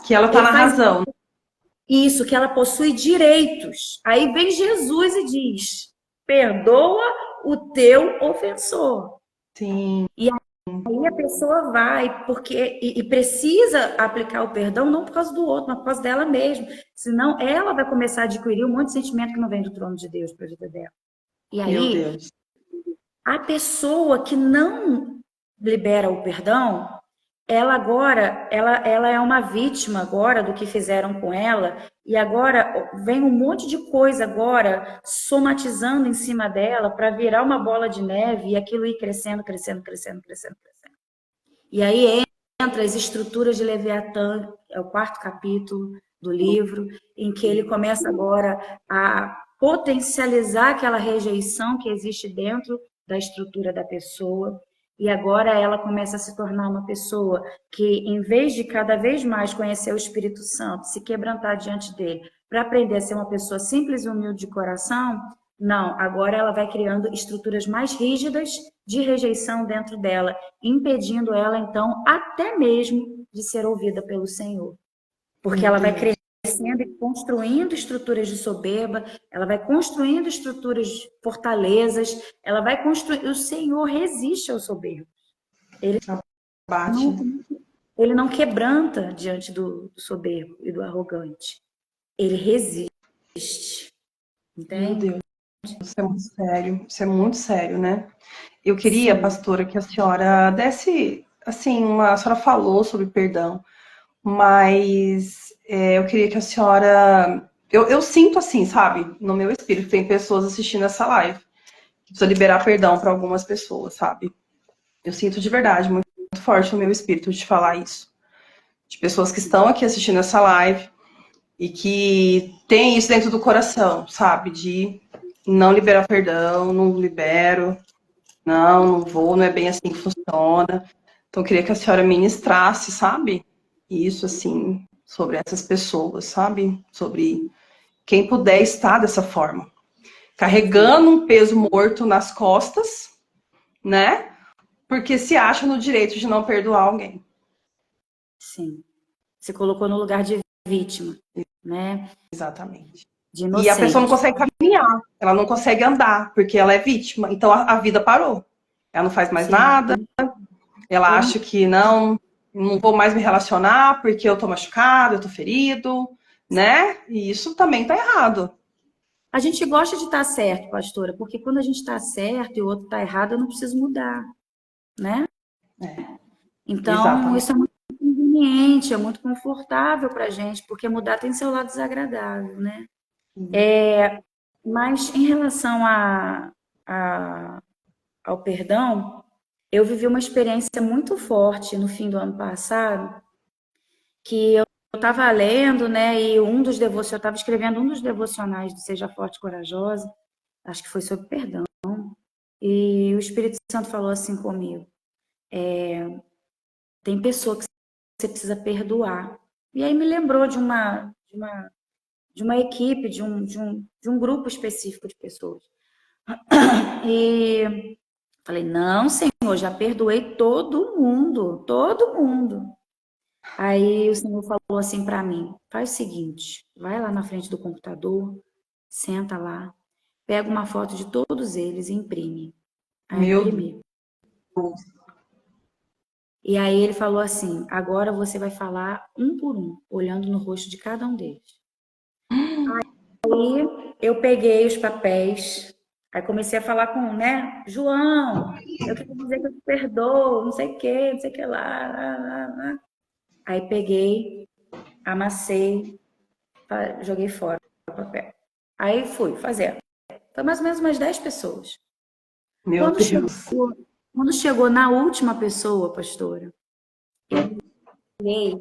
Que ela tá Ele na faz razão. isso, que ela possui direitos. Aí vem Jesus e diz: perdoa o teu ofensor. Sim, E aí a pessoa vai, porque e precisa aplicar o perdão não por causa do outro, mas por causa dela mesma. Senão ela vai começar a adquirir um monte de sentimento que não vem do trono de Deus para a vida dela. E meu aí, Deus. a pessoa que não libera o perdão, ela agora, ela é uma vítima agora do que fizeram com ela, e agora vem um monte de coisa agora somatizando em cima dela para virar uma bola de neve e aquilo ir crescendo, crescendo, crescendo, crescendo, crescendo. E aí entra as estruturas de Leviatã, é o quarto capítulo, do livro, em que ele começa agora a potencializar aquela rejeição que existe dentro da estrutura da pessoa, e agora ela começa a se tornar uma pessoa que, em vez de cada vez mais conhecer o Espírito Santo, se quebrantar diante dele, para aprender a ser uma pessoa simples e humilde de coração, não, agora ela vai criando estruturas mais rígidas de rejeição dentro dela, impedindo ela, então, até mesmo de ser ouvida pelo Senhor. Porque ela vai crescendo e construindo estruturas de soberba, ela vai construindo estruturas de fortalezas, ela vai construir. O Senhor resiste ao soberbo. Ele não quebranta diante do soberbo e do arrogante. Ele resiste. Entende? Meu Deus, isso é muito sério. Isso é muito sério, né? Eu queria, Sim. pastora, que a senhora desse, assim, a senhora falou sobre perdão, mas eu queria que a senhora. Eu sinto assim, sabe, no meu espírito, tem pessoas assistindo essa live. Precisa liberar perdão para algumas pessoas, sabe? Eu sinto de verdade, muito, muito forte no meu espírito de falar isso. De pessoas que estão aqui assistindo essa live e que tem isso dentro do coração, sabe? De não liberar perdão, não libero, não vou, não é bem assim que funciona. Então, eu queria que a senhora ministrasse, sabe? Isso, assim, sobre essas pessoas, sabe? Sobre quem puder estar dessa forma. Carregando um peso morto nas costas, né? Porque se acha no direito de não perdoar alguém. Sim. Se colocou no lugar de vítima, né? Exatamente. De E a pessoa não inocente. consegue caminhar, ela não consegue andar, porque ela é vítima. Então a vida parou. Ela não faz mais Sim. nada, ela acha que não vou mais me relacionar porque eu tô machucado, eu tô ferido, né? E isso também tá errado. A gente gosta de estar certo, pastora, porque quando a gente está certo e o outro está errado, eu não preciso mudar, né? É, Então, exatamente. isso é muito conveniente, é muito confortável para a gente, porque mudar tem seu lado desagradável, né? Mas em relação a- ao perdão, eu vivi uma experiência muito forte no fim do ano passado, que eu estava lendo, né, e eu estava escrevendo um dos devocionais do Seja Forte e Corajosa, acho que foi sobre perdão, e o Espírito Santo falou assim comigo, tem pessoa que você precisa perdoar. E aí me lembrou de uma equipe, de um grupo específico de pessoas. E falei, não, Senhor, já perdoei todo mundo, todo mundo. Aí o Senhor falou assim para mim, faz o seguinte, vai lá na frente do computador, senta lá, pega uma foto de todos eles e imprime. Aí Meu imprimi. Deus. E aí ele falou assim, agora você vai falar um por um, olhando no rosto de cada um deles. Aí eu peguei os papéis, aí comecei a falar com, né, João, eu quero dizer que eu te perdoo, não sei o que, não sei o que lá. Aí peguei, amassei, joguei fora o papel. Aí fui fazer. Foi mais ou menos umas 10 pessoas. Meu Quando chegou, Deus. quando chegou na última pessoa, pastora, eu olhei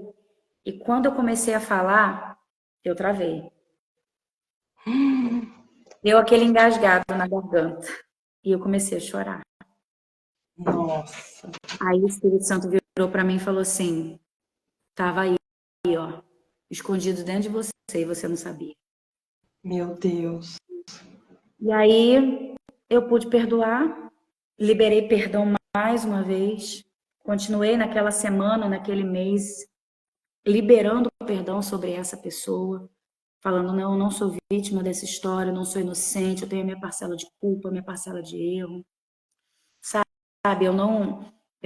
e quando eu comecei a falar, eu travei. Deu aquele engasgado na garganta. E eu comecei a chorar. Nossa. Aí o Espírito Santo virou para mim e falou assim: tava aí, ó, escondido dentro de você e você não sabia. Meu Deus. E aí eu pude perdoar, liberei perdão mais uma vez, continuei naquela semana, naquele mês, liberando o perdão sobre essa pessoa, falando: não, eu não sou vítima dessa história, eu não sou inocente, eu tenho a minha parcela de culpa, a minha parcela de erro. Sabe, eu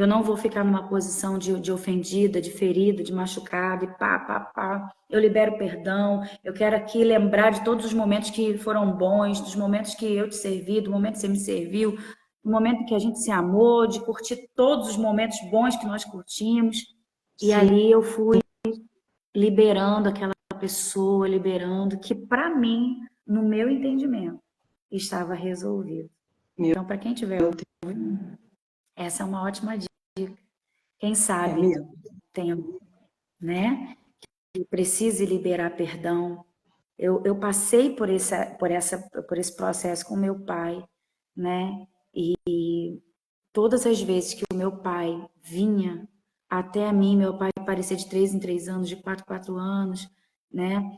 não vou ficar numa posição de ofendida, de ferida, de machucada e pá, pá, pá. Eu libero perdão. Eu quero aqui lembrar de todos os momentos que foram bons, dos momentos que eu te servi, do momento que você me serviu, do momento que a gente se amou, de curtir todos os momentos bons que nós curtimos. E Sim. ali eu fui liberando aquela pessoa, liberando, que para mim, no meu entendimento, estava resolvido. Meu Então, para quem tiver Deus. essa é uma ótima dica. Quem É sabe mesmo. tem, né? precise liberar perdão. Eu passei por esse processo com meu pai, né? E todas as vezes que o meu pai vinha até a mim, meu pai aparecia de 3 em 3 anos, de 4 em 4 anos, né?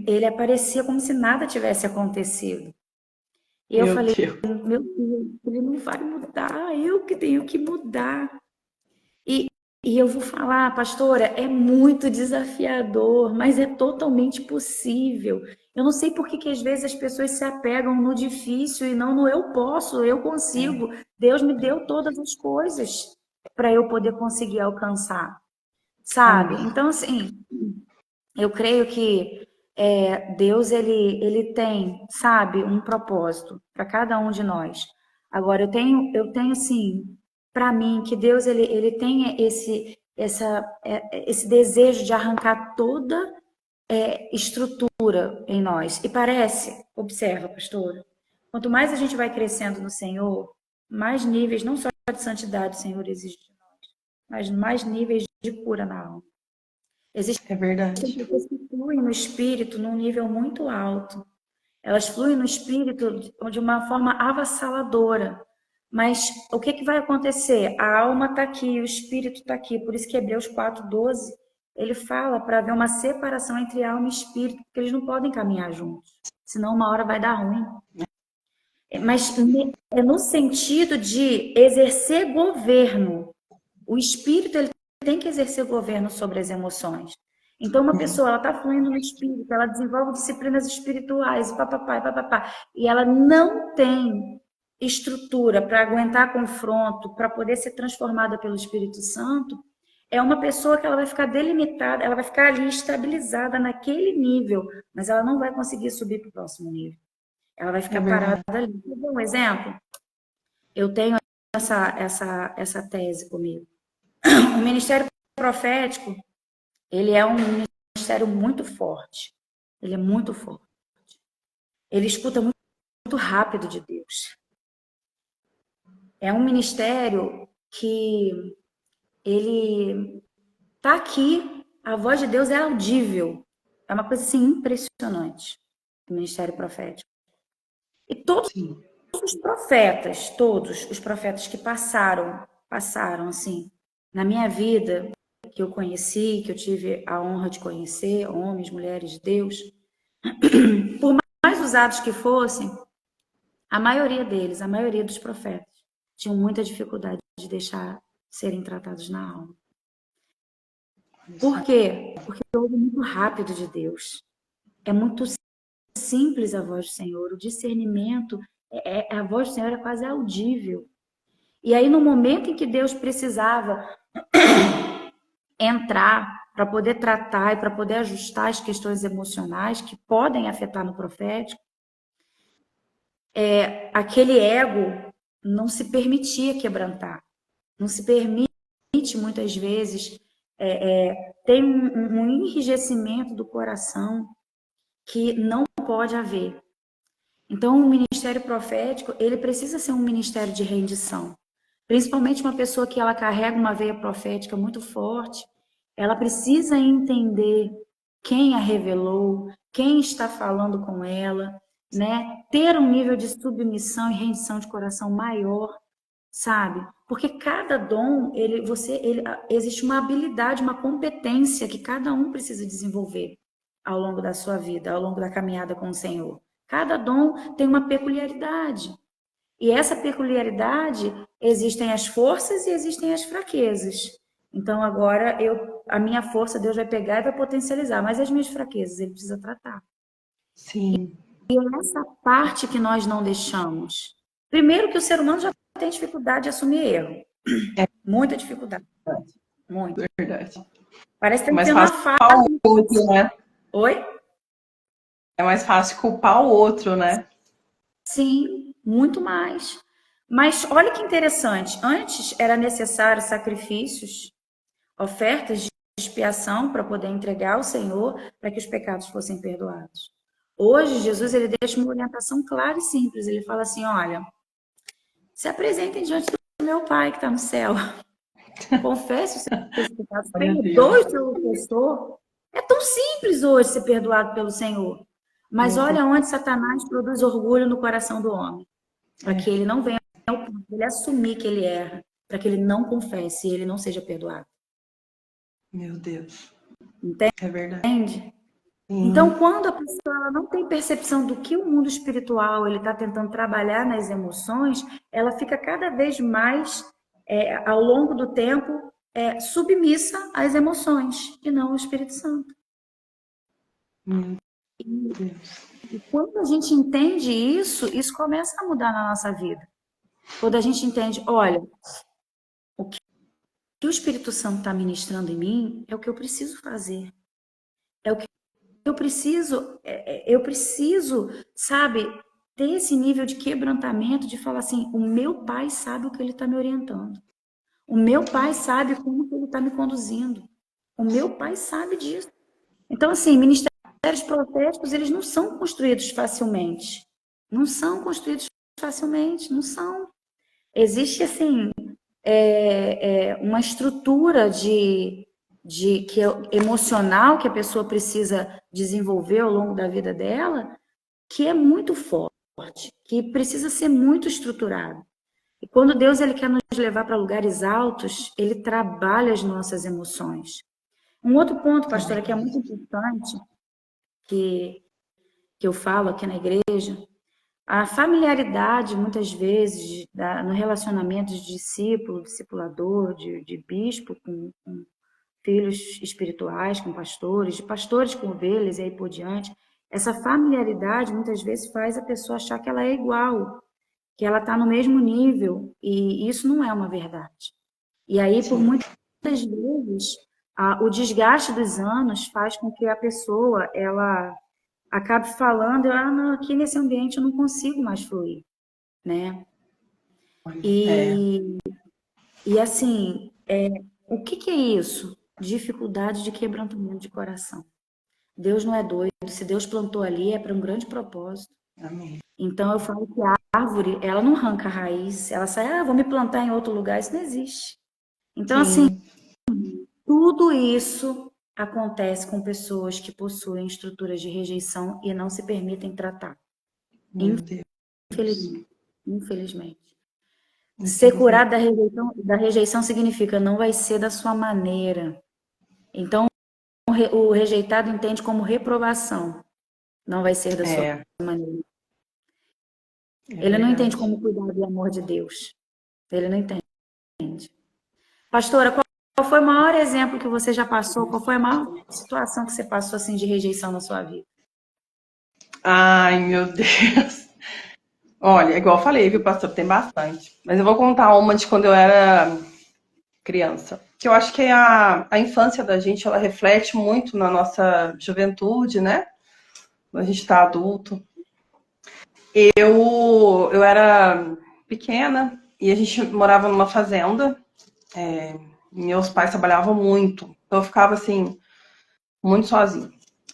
Ele aparecia como se nada tivesse acontecido. E eu Meu falei, Deus. meu Deus, ele não vai mudar, eu que tenho que mudar. E eu vou falar, pastora, é muito desafiador, mas é totalmente possível. Eu não sei por que às vezes as pessoas se apegam no difícil e não no eu posso, eu consigo. Deus me deu todas as coisas para eu poder conseguir alcançar, sabe? Amém. Então, assim, eu creio que Deus, ele tem, sabe, um propósito para cada um de nós. Agora, eu tenho assim, para mim, que Deus, ele tem esse desejo de arrancar toda estrutura em nós. E parece, observa, pastora, quanto mais a gente vai crescendo no Senhor, mais níveis, não só de santidade o Senhor exige de nós, mas mais níveis de cura na alma. É Tem verdade. pessoas que fluem no espírito num nível muito alto. Elas fluem no espírito de uma forma avassaladora. Mas o que vai acontecer? A alma está aqui, o espírito está aqui. Por isso que Hebreus 4:12, ele fala para haver uma separação entre alma e espírito, porque eles não podem caminhar juntos. Senão uma hora vai dar ruim. Mas é no sentido de exercer governo. O espírito, ele tem que exercer governo sobre as emoções. Então, uma pessoa, ela está fluindo no espírito, ela desenvolve disciplinas espirituais, papapá, papapá, e ela não tem estrutura para aguentar confronto, para poder ser transformada pelo Espírito Santo, é uma pessoa que ela vai ficar delimitada, ela vai ficar ali estabilizada naquele nível, mas ela não vai conseguir subir para o próximo nível. Ela vai É ficar parada verdade. ali. Vou dar um exemplo. Eu tenho essa tese comigo. O ministério profético, ele é um ministério muito forte. Ele é muito forte. Ele escuta muito, muito rápido de Deus. É um ministério que ele tá aqui, a voz de Deus é audível. É uma coisa assim impressionante, o ministério profético. E todos Sim. os profetas, todos os profetas que passaram assim na minha vida, que eu conheci, que eu tive a honra de conhecer, homens, mulheres de Deus, por mais usados que fossem, a maioria deles, a maioria dos profetas, tinham muita dificuldade de deixar serem tratados na alma. Por quê? Porque eu ouvo muito rápido de Deus. É muito simples a voz do Senhor. O discernimento, a voz do Senhor é quase audível. E aí, no momento em que Deus precisava entrar para poder tratar e para poder ajustar as questões emocionais que podem afetar no profético, aquele ego não se permitia quebrantar, não se permite muitas vezes tem um enrijecimento do coração que não pode haver. Então, o ministério profético, ele precisa ser um ministério de rendição. Principalmente uma pessoa que ela carrega uma veia profética muito forte, ela precisa entender quem a revelou, quem está falando com ela, né? Ter um nível de submissão e rendição de coração maior, sabe? Porque cada dom, existe uma habilidade, uma competência que cada um precisa desenvolver ao longo da sua vida, ao longo da caminhada com o Senhor. Cada dom tem uma peculiaridade. E essa peculiaridade, existem as forças e existem as fraquezas. Então, agora, a minha força, Deus vai pegar e vai potencializar, mas as minhas fraquezas, Ele precisa tratar. Sim. E é essa parte que nós não deixamos. Primeiro que o ser humano já tem dificuldade de assumir erro. É Muita dificuldade. Muito. verdade. Parece que É tem que mais ter uma fácil fase. culpar o outro, né? Oi? É mais fácil culpar o outro, né? Sim, muito mais. Mas olha que interessante. Antes era necessário sacrifícios, ofertas de expiação para poder entregar ao Senhor para que os pecados fossem perdoados. Hoje, Jesus ele deixa uma orientação clara e simples. Ele fala assim: olha, se apresentem diante do meu Pai que está no céu. Confesse os seus pecados, Glória a perdoe Deus. o seu ofensor. É tão simples hoje ser perdoado pelo Senhor. Mas Meu Deus. olha onde Satanás produz orgulho no coração do homem. Para que É, ele não venha ao ponto de ele assumir que ele erra. Para que ele não confesse e ele não seja perdoado. meu Deus. É verdade. Entende? Então, Sim. quando a pessoa ela não tem percepção do que o mundo espiritual ele está tentando trabalhar nas emoções, ela fica cada vez mais, ao longo do tempo, submissa às emoções e não ao Espírito Santo. Meu Deus. E quando a gente entende isso, isso começa a mudar na nossa vida. Quando a gente entende, olha, o que o Espírito Santo está ministrando em mim é o que eu preciso fazer. É o que eu preciso, sabe, ter esse nível de quebrantamento, de falar assim, o meu pai sabe o que ele está me orientando. O meu pai sabe como que ele está me conduzindo. O meu pai sabe disso. Então, assim, ministérios proféticos, eles não são construídos facilmente. Não são construídos facilmente, não são. Existe, assim, uma estrutura emocional que a pessoa precisa desenvolver ao longo da vida dela, que é muito forte, que precisa ser muito estruturado. E quando Deus ele quer nos levar para lugares altos, ele trabalha as nossas emoções. Um outro ponto, pastora, que é muito importante, que, que eu falo aqui na igreja, a familiaridade, muitas vezes, no relacionamento de discípulo, discipulador, de bispo com filhos espirituais, com pastores, de pastores com ovelhas e aí por diante, essa familiaridade muitas vezes faz a pessoa achar que ela é igual, que ela está no mesmo nível, e isso não é uma verdade. E aí, por Sim. muitas vezes, o desgaste dos anos faz com que a pessoa, ela acabe falando, não, aqui nesse ambiente eu não consigo mais fluir, né? É. E assim, o que é isso? Dificuldade de quebrantamento de coração. Deus não é doido. Se Deus plantou ali, é para um grande propósito. Amém. Então, eu falo que a árvore, ela não arranca a raiz. Ela sai, vou me plantar em outro lugar. Isso não existe. Então, assim, Sim. tudo isso acontece com pessoas que possuem estruturas de rejeição e não se permitem tratar. Meu Deus. Infelizmente. Infelizmente. Ser Infelizmente. curado da rejeição significa não vai ser da sua maneira. Então, o rejeitado entende como reprovação. Não vai ser da sua É, maneira. é Ele não entende verdade. como cuidar do amor de Deus. Ele não entende. Pastora, qual foi o maior exemplo que você já passou? Qual foi a maior situação que você passou assim de rejeição na sua vida? Ai, meu Deus. Olha, igual eu falei, viu, pastor? Tem bastante. Mas eu vou contar uma de quando eu era criança. Que eu acho que a infância da gente, ela reflete muito na nossa juventude, né? Quando a gente tá adulto. Eu era pequena e a gente morava numa fazenda. Meus pais trabalhavam muito. Então eu ficava, assim, muito sozinha.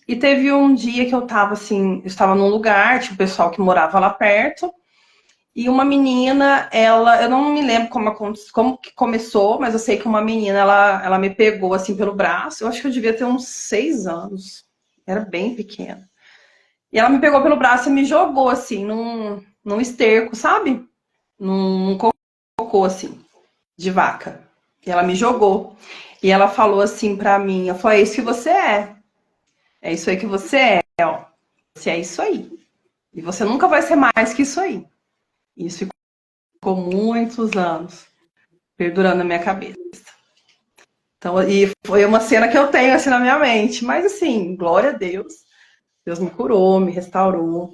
E teve um dia que eu tava, assim, eu estava num lugar, tinha o pessoal que morava lá perto. E uma menina, eu não me lembro como que começou, mas eu sei que uma menina, ela me pegou assim pelo braço. Eu acho que eu devia ter uns 6 anos. Era bem pequena. E ela me pegou pelo braço e me jogou assim num esterco, sabe? Num cocô assim, de vaca. E ela me jogou. E ela falou assim pra mim, eu falei, é isso que você é. É isso aí que você é, ó. Você é isso aí. E você nunca vai ser mais que isso aí. Isso ficou muitos anos perdurando na minha cabeça. Então, e foi uma cena que eu tenho assim na minha mente, mas assim, glória a Deus, Deus me curou, me restaurou,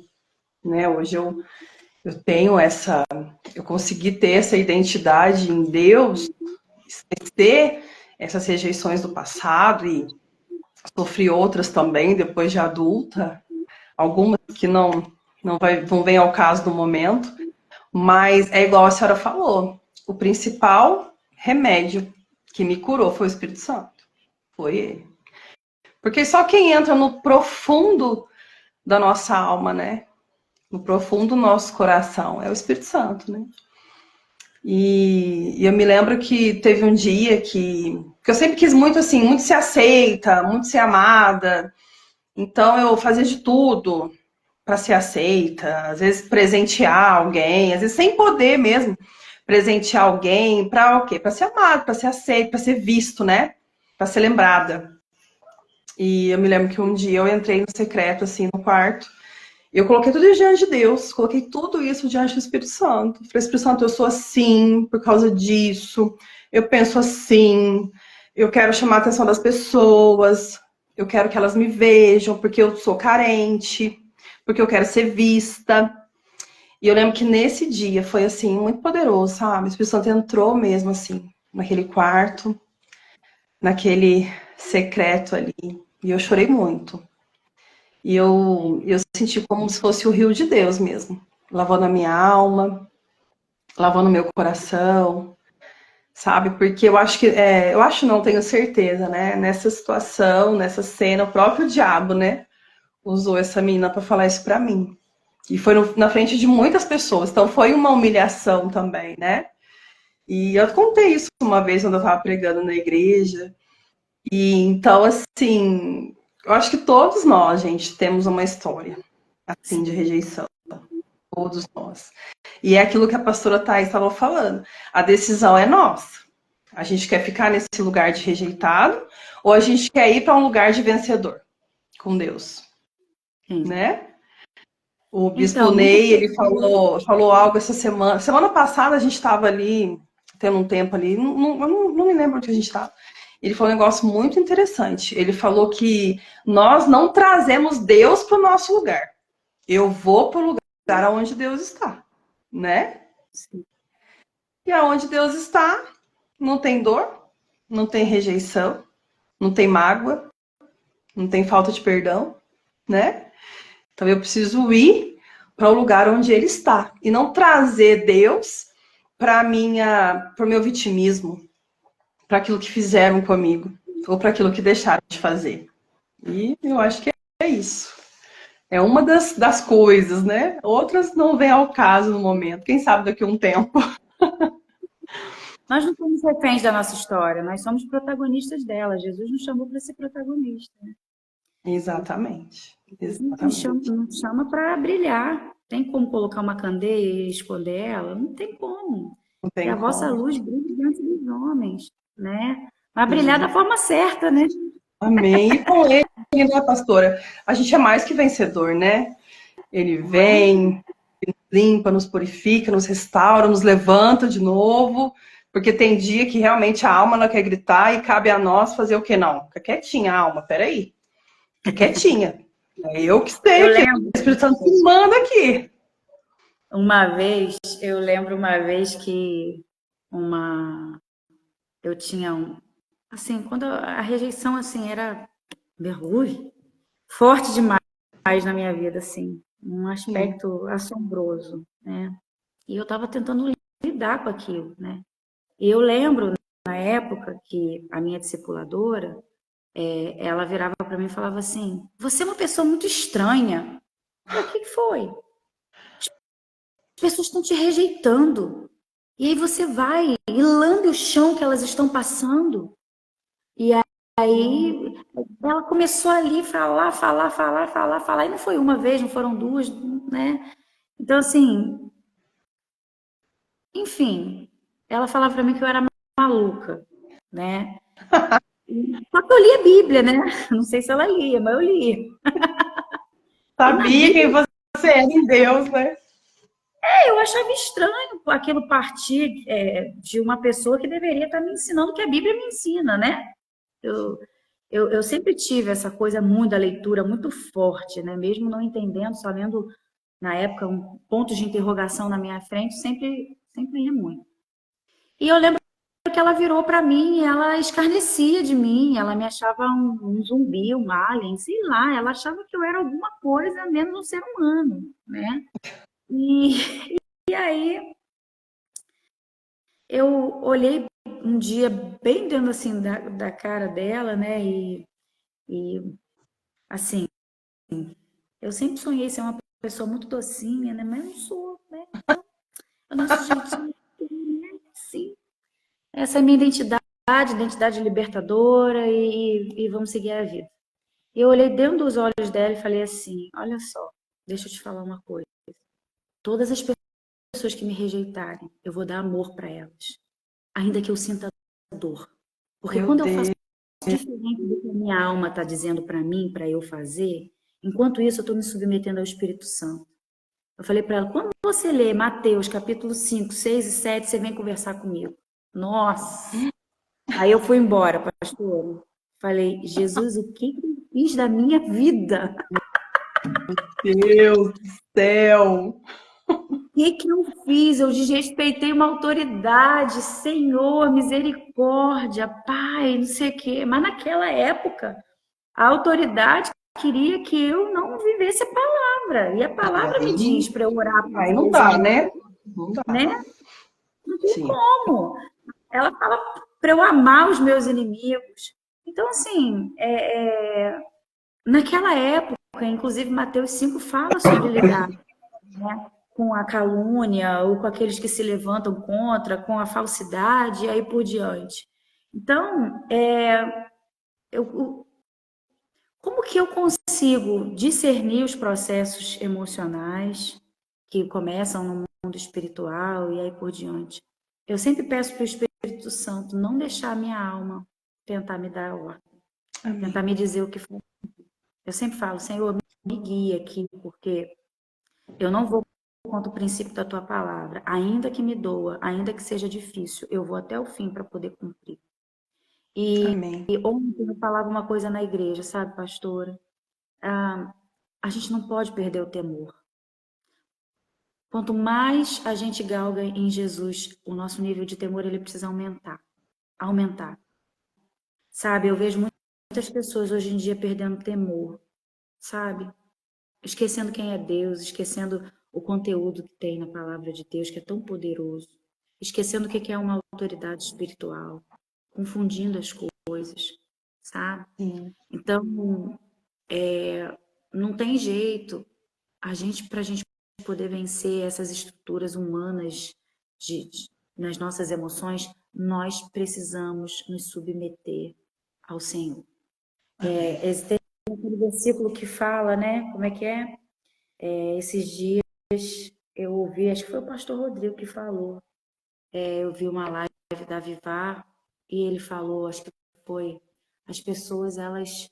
né? Hoje eu tenho eu consegui ter essa identidade em Deus, esquecer essas rejeições do passado e sofri outras também depois de adulta, algumas que não vem ao caso do momento, mas é igual a senhora falou, o principal remédio que me curou foi o Espírito Santo. Foi ele. Porque só quem entra no profundo da nossa alma, né? No profundo do nosso coração é o Espírito Santo, né? E eu me lembro que teve um dia que eu sempre quis muito assim, muito ser aceita, muito ser amada. Então eu fazia de tudo para ser aceita, às vezes presentear alguém, às vezes sem poder mesmo presentear alguém para o quê? Para ser amado, para ser aceito, para ser visto, né? Para ser lembrada. E eu me lembro que um dia eu entrei no secreto assim no quarto. Eu coloquei tudo diante de Deus, coloquei tudo isso diante do Espírito Santo. Falei, Espírito Santo, eu sou assim por causa disso, eu penso assim, eu quero chamar a atenção das pessoas, eu quero que elas me vejam, porque eu sou carente, porque eu quero ser vista. E eu lembro que nesse dia foi assim, muito poderoso, sabe? O Espírito Santo entrou mesmo assim, naquele quarto, naquele secreto ali. E eu chorei muito. E eu senti como se fosse o rio de Deus mesmo, lavando a minha alma, lavando o meu coração, sabe? Porque eu acho que, eu acho não, tenho certeza, né? Nessa situação, nessa cena, o próprio diabo, né? Usou essa menina para falar isso para mim. E foi na frente de muitas pessoas, então foi uma humilhação também, né? E eu contei isso uma vez quando eu estava pregando na igreja. E então, assim, eu acho que todos nós, gente, temos uma história assim de rejeição. Todos nós. E é aquilo que a pastora Thais estava falando. A decisão é nossa. A gente quer ficar nesse lugar de rejeitado ou a gente quer ir para um lugar de vencedor com Deus, Sim. né? O bispo Então, muitas Ney, ele pessoas. falou algo essa semana. Semana passada a gente estava ali, tendo um tempo ali, eu não me lembro onde a gente estava. Ele falou um negócio muito interessante. Ele falou que nós não trazemos Deus para o nosso lugar. Eu vou para o lugar onde Deus está, né? Sim. E aonde Deus está, não tem dor, não tem rejeição, não tem mágoa, não tem falta de perdão, né? Então eu preciso ir para o lugar onde Ele está e não trazer Deus para o meu vitimismo, para aquilo que fizeram comigo ou para aquilo que deixaram de fazer. E eu acho que é isso. É uma das coisas, né? Outras não vêm ao caso no momento. Quem sabe daqui a um tempo. Nós não somos reféns da nossa história, nós somos protagonistas dela. Jesus nos chamou para ser protagonista. Exatamente. Jesus Exatamente. nos chama para brilhar. Tem como colocar uma candeia e esconder ela? Não tem como. Não Que tem a vossa como. luz brilhe diante dos homens, né? Mas brilhar da Sim. forma certa, né? Amém. E com ele, né, pastora? A gente é mais que vencedor, né? Ele Não é? vem, limpa, nos purifica, nos restaura, nos levanta de novo. Porque tem dia que realmente a alma não quer gritar e cabe a nós fazer o quê? Não, fica quietinha, alma, peraí. Fica quietinha. É eu que sei Eu aqui. lembro O Espírito Santo se manda aqui. uma vez, eu lembro uma vez que uma eu tinha assim, quando a rejeição assim era vergonha forte demais na minha vida, assim, um Sim, aspecto assombroso, né? E eu estava tentando lidar com aquilo, né? E eu lembro na época que a minha discipuladora, ela virava para mim e falava assim: "Você é uma pessoa muito estranha". Eu falei: "O que que foi?". As pessoas estão te rejeitando. E aí você vai e lambe o chão que elas estão passando. E aí ela começou ali falar, falar, falar, falar, falar. E não foi uma vez, não foram duas, né? Então, assim, enfim, ela falava para mim que eu era maluca, né? Só que eu li a Bíblia, né? Não sei se ela lia, mas eu li. E na sabia quem Bíblia você era em Deus, né? eu achava estranho aquilo partir de uma pessoa que deveria estar me ensinando o que a Bíblia me ensina, né? Eu, eu sempre tive essa coisa muito da leitura muito forte, né? Mesmo não entendendo, só lendo na época pontos de interrogação na minha frente, sempre ia muito. E eu lembro que ela virou para mim, e ela escarnecia de mim, ela me achava um zumbi, um alien, sei lá, ela achava que eu era alguma coisa menos um ser humano, né? E aí eu olhei um dia bem dentro assim da cara dela, né? E assim, eu sempre sonhei ser uma pessoa muito docinha, né? Mas eu não sou, né? Eu nosso jeitinho. sim, essa é a minha identidade libertadora e vamos seguir a vida. E eu olhei dentro dos olhos dela e falei assim, olha só, deixa eu te falar uma coisa. Todas as pessoas que me rejeitarem, eu vou dar amor para elas, ainda que eu sinta dor. Porque Meu quando eu faço Deus. diferente do que a minha alma está dizendo para mim, para eu fazer, enquanto isso eu estou me submetendo ao Espírito Santo. Eu falei para ela, quando você lê Mateus capítulo 5, 6 e 7, você vem conversar comigo. Nossa! Aí eu fui embora, pastor. Falei, Jesus, o que eu fiz da minha vida? Deus do céu. O que eu fiz? Eu desrespeitei uma autoridade, Senhor, misericórdia, Pai, não sei o quê. Mas naquela época, a autoridade queria que eu não vivesse a palavra. E a palavra me diz para eu orar pelos Aí não meus dá, inimigos, né? Não dá. né? Não tem Sim. como. Ela fala para eu amar os meus inimigos. Então, assim, naquela época, inclusive Mateus 5 fala sobre lidar, né, com a calúnia ou com aqueles que se levantam contra, com a falsidade e aí por diante. Então, como que eu consigo discernir os processos emocionais que começam no mundo espiritual e aí por diante? Eu sempre peço para o Espírito Santo não deixar a minha alma tentar me dar ordem, Amém. tentar me dizer o que for. Eu sempre falo, Senhor, me guia aqui, porque eu não vou contra o princípio da tua palavra. Ainda que me doa, ainda que seja difícil, eu vou até o fim para poder cumprir. Amém. E ontem eu falava uma coisa na igreja, sabe, pastora? A gente não pode perder o temor. Quanto mais a gente galga em Jesus, o nosso nível de temor ele precisa aumentar. Aumentar. Sabe, eu vejo muitas pessoas hoje em dia perdendo temor, sabe? Esquecendo quem é Deus, esquecendo o conteúdo que tem na palavra de Deus, que é tão poderoso, esquecendo o que é uma autoridade espiritual, confundindo as coisas, sabe? Sim. Então, não tem jeito. Para a gente poder vencer essas estruturas humanas nas nossas emoções, nós precisamos nos submeter ao Senhor. Tem aquele versículo que fala, né? Como é que é? Esses dias eu ouvi, acho que foi o pastor Rodrigo que falou. Eu vi uma live da Vivar e ele falou, acho que foi, as pessoas elas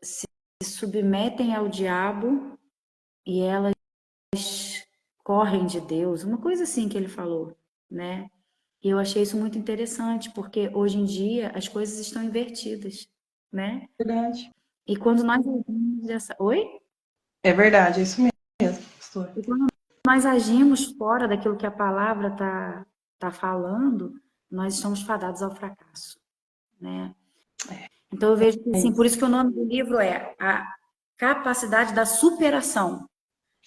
se submetem ao diabo e elas correm de Deus, uma coisa assim que ele falou, né? E eu achei isso muito interessante, porque hoje em dia as coisas estão invertidas, né? Verdade. E quando nós ouvimos essa. Oi? É verdade, é isso mesmo, pastor. E quando nós agimos fora daquilo que a palavra tá falando, nós estamos fadados ao fracasso, né? Então eu vejo que, É assim, por isso. isso que o nome do livro é A Capacidade da Superação.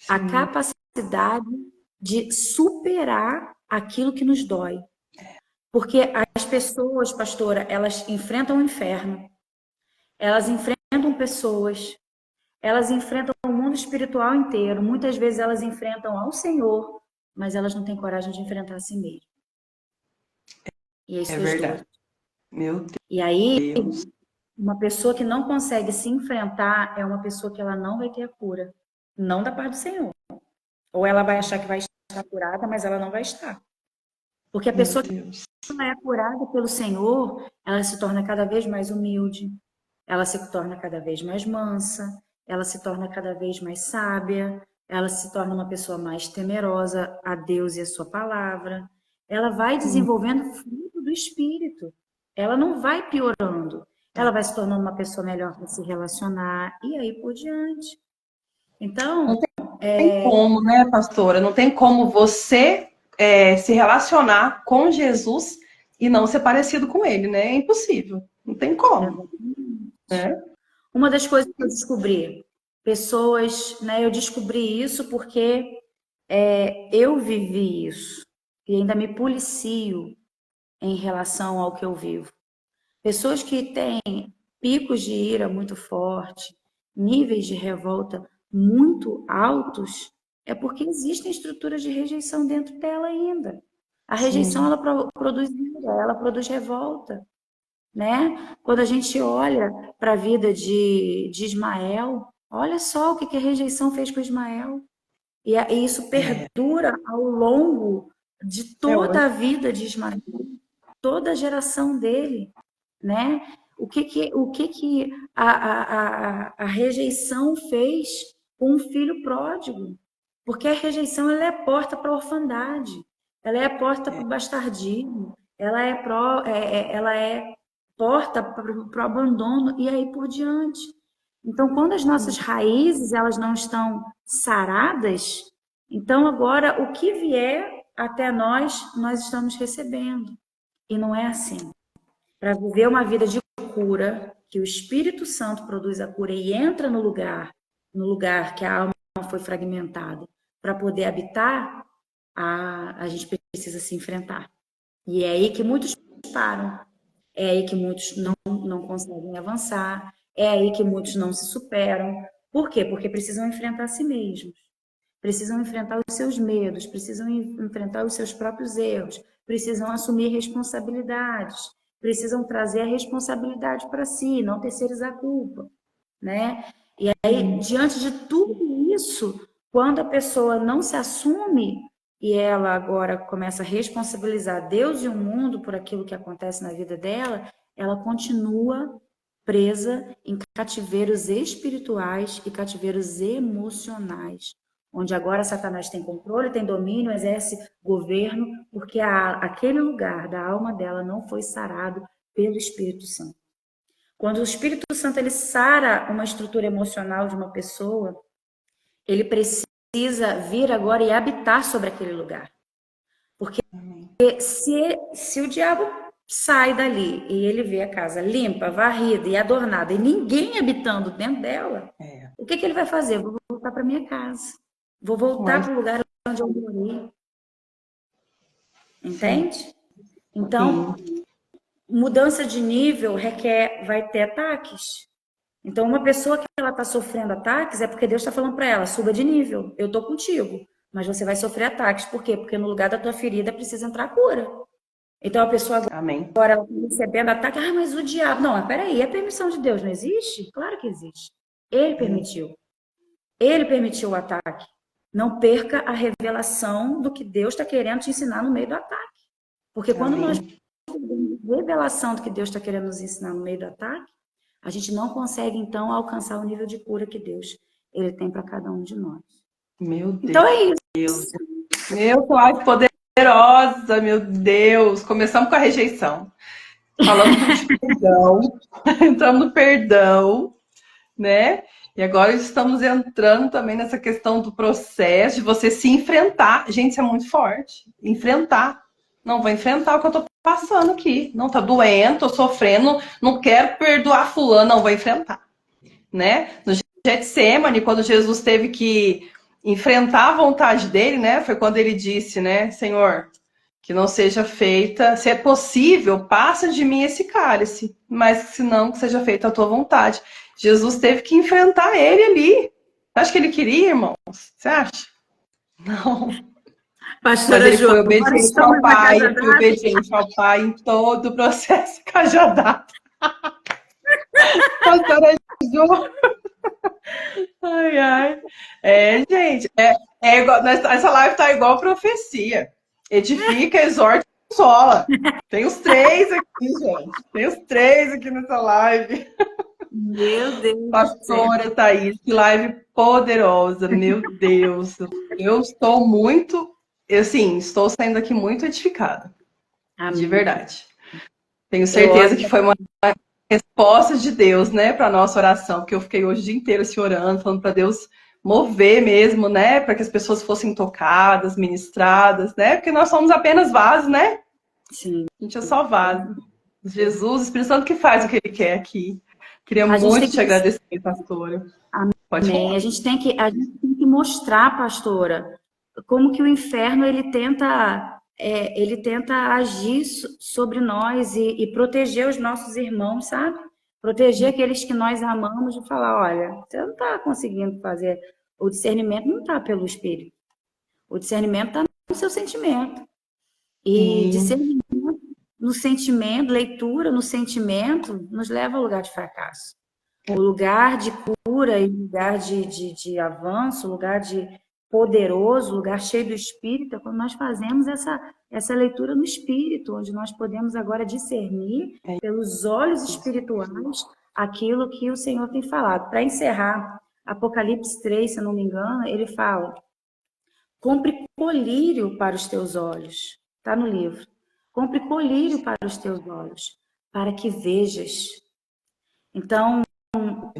A Sim. capacidade de superar aquilo que nos dói. Porque as pessoas, pastora, elas enfrentam o inferno, elas enfrentam pessoas, elas enfrentam o mundo espiritual inteiro. Muitas vezes elas enfrentam ao Senhor, mas elas não têm coragem de enfrentar a si mesmas. E as É suas dores. verdade. Meu E aí, Deus. uma pessoa que não consegue se enfrentar é uma pessoa que ela não vai ter a cura. Não da parte do Senhor. Ou ela vai achar que vai estar curada, mas ela não vai estar. Porque a Meu pessoa Deus. que não é curada pelo Senhor, ela se torna cada vez mais humilde, ela se torna cada vez mais mansa, ela se torna cada vez mais sábia, ela se torna uma pessoa mais temerosa a Deus e a sua palavra. Ela vai Sim. desenvolvendo fruto do Espírito. Ela não vai piorando. Ela vai se tornando uma pessoa melhor para se relacionar e aí por diante. Então, Não tem como, né, pastora? Não tem como você se relacionar com Jesus e não ser parecido com ele, né? É impossível. Não tem como, né? uma das coisas que eu descobri, pessoas, né, eu descobri isso porque eu vivi isso e ainda me policio em relação ao que eu vivo. Pessoas que têm picos de ira muito forte, níveis de revolta muito altos, é porque existem estruturas de rejeição dentro dela ainda. A rejeição, Sim. ela produz ira, ela produz revolta, né? Quando a gente olha para a vida de Ismael, olha só o que a rejeição fez com Ismael. E isso É, perdura ao longo de até toda hoje. a vida de Ismael, toda a geração dele, né? O que a rejeição fez com o filho pródigo? Porque a rejeição ela é porta para a orfandade, ela é porta para o bastardismo, ela é porta para o abandono e aí por diante. Então, quando as nossas raízes elas não estão saradas, então agora o que vier até nós estamos recebendo. E não é assim. Para viver uma vida de cura, que o Espírito Santo produz a cura e entra no lugar que a alma foi fragmentada, para poder habitar, a gente precisa se enfrentar. E é aí que muitos param, é aí que muitos não conseguem avançar, é aí que muitos não se superam. Por quê? Porque precisam enfrentar a si mesmos, precisam enfrentar os seus medos, precisam enfrentar os seus próprios erros, precisam assumir responsabilidades, precisam trazer a responsabilidade para si, não terceirizar a culpa, né? E aí, diante de tudo isso, quando a pessoa não se assume e ela agora começa a responsabilizar Deus e o mundo por aquilo que acontece na vida dela, ela continua presa em cativeiros espirituais e cativeiros emocionais, onde agora Satanás tem controle, tem domínio, exerce governo, porque aquele lugar da alma dela não foi sarado pelo Espírito Santo. Quando o Espírito Santo ele sara uma estrutura emocional de uma pessoa, ele precisa vir agora e habitar sobre aquele lugar. Porque se o diabo sai dali e ele vê a casa limpa, varrida e adornada e ninguém habitando dentro dela, É. o que ele vai fazer? Vou voltar para minha casa. Vou voltar Mas, para o lugar onde eu morei. sim, Entende? Então, sim. mudança de nível vai ter ataques. Então, uma pessoa que ela está sofrendo ataques é porque Deus está falando para ela, suba de nível, eu estou contigo, mas você vai sofrer ataques. Por quê? Porque no lugar da tua ferida precisa entrar a cura. Então, a pessoa Amém. agora ela está recebendo ataque, mas o diabo... Não, mas peraí, é permissão de Deus, não existe? Claro que existe. Ele permitiu. Ele permitiu o ataque. Não perca a revelação do que Deus está querendo te ensinar no meio do ataque. Porque quando nós Amém. temos revelação do que Deus está querendo nos ensinar no meio do ataque, a gente não consegue, então, alcançar o nível de cura que Deus ele tem para cada um de nós. Meu Então Deus. é isso. Meu Pai poderosa, meu Deus. Começamos com a rejeição. Falamos de perdão. Entramos no perdão, né? E agora estamos entrando também nessa questão do processo de você se enfrentar. Gente, isso é muito forte. Enfrentar. Não vou enfrentar o que eu tô passando aqui. Não, tá doendo, tô sofrendo, não quero perdoar fulano, não vou enfrentar, né? No Getsemane, quando Jesus teve que enfrentar a vontade dele, né? Foi quando ele disse, né, Senhor, que não seja feita, se é possível, passa de mim esse cálice, mas se não, que seja feita a tua vontade. Jesus teve que enfrentar ele ali. Acho que ele queria, irmãos? Você acha? Não. Mas Pastora ele João, foi agora obediente ao estamos na Pai, casa ele foi dada. obediente ao Pai em todo o processo cajadado. Pastora Ju. Ai, ai. É, gente, igual, essa live tá igual profecia. Edifica, exorta e consola. Tem os três aqui, gente. Tem os três aqui nessa live. Meu Deus do céu. Pastora Thaís, que live poderosa, meu Deus. Eu estou muito, assim, estou saindo aqui muito edificada, de Amém. verdade. Tenho Eu certeza oro que foi uma resposta de Deus, né, para nossa oração, porque eu fiquei hoje o dia inteiro assim orando, falando para Deus mover mesmo, né, para que as pessoas fossem tocadas, ministradas, né, porque nós somos apenas vasos, né? sim. A gente é só vaso. Jesus, o Espírito Santo que faz o que ele quer aqui. Queria A gente tem muito que te agradecer, pastora. Pode Amém. falar. A gente tem que mostrar, pastora, como que o inferno ele tenta agir sobre nós e proteger os nossos irmãos, sabe? Proteger aqueles que nós amamos e falar, olha, você não está conseguindo fazer. O discernimento não está pelo espírito. O discernimento está no seu sentimento. E Sim, discernimento no sentimento, leitura no sentimento, nos leva ao lugar de fracasso. O lugar de cura e o lugar de avanço, o lugar de poderoso, o lugar cheio do Espírito, é quando nós fazemos essa leitura no Espírito, onde nós podemos agora discernir é pelos olhos isso. espirituais aquilo que o Senhor tem falado. Para encerrar, Apocalipse 3, se eu não me engano, ele fala: compre colírio para os teus olhos. Está no livro. Compre colírio para os teus olhos, para que vejas. Então,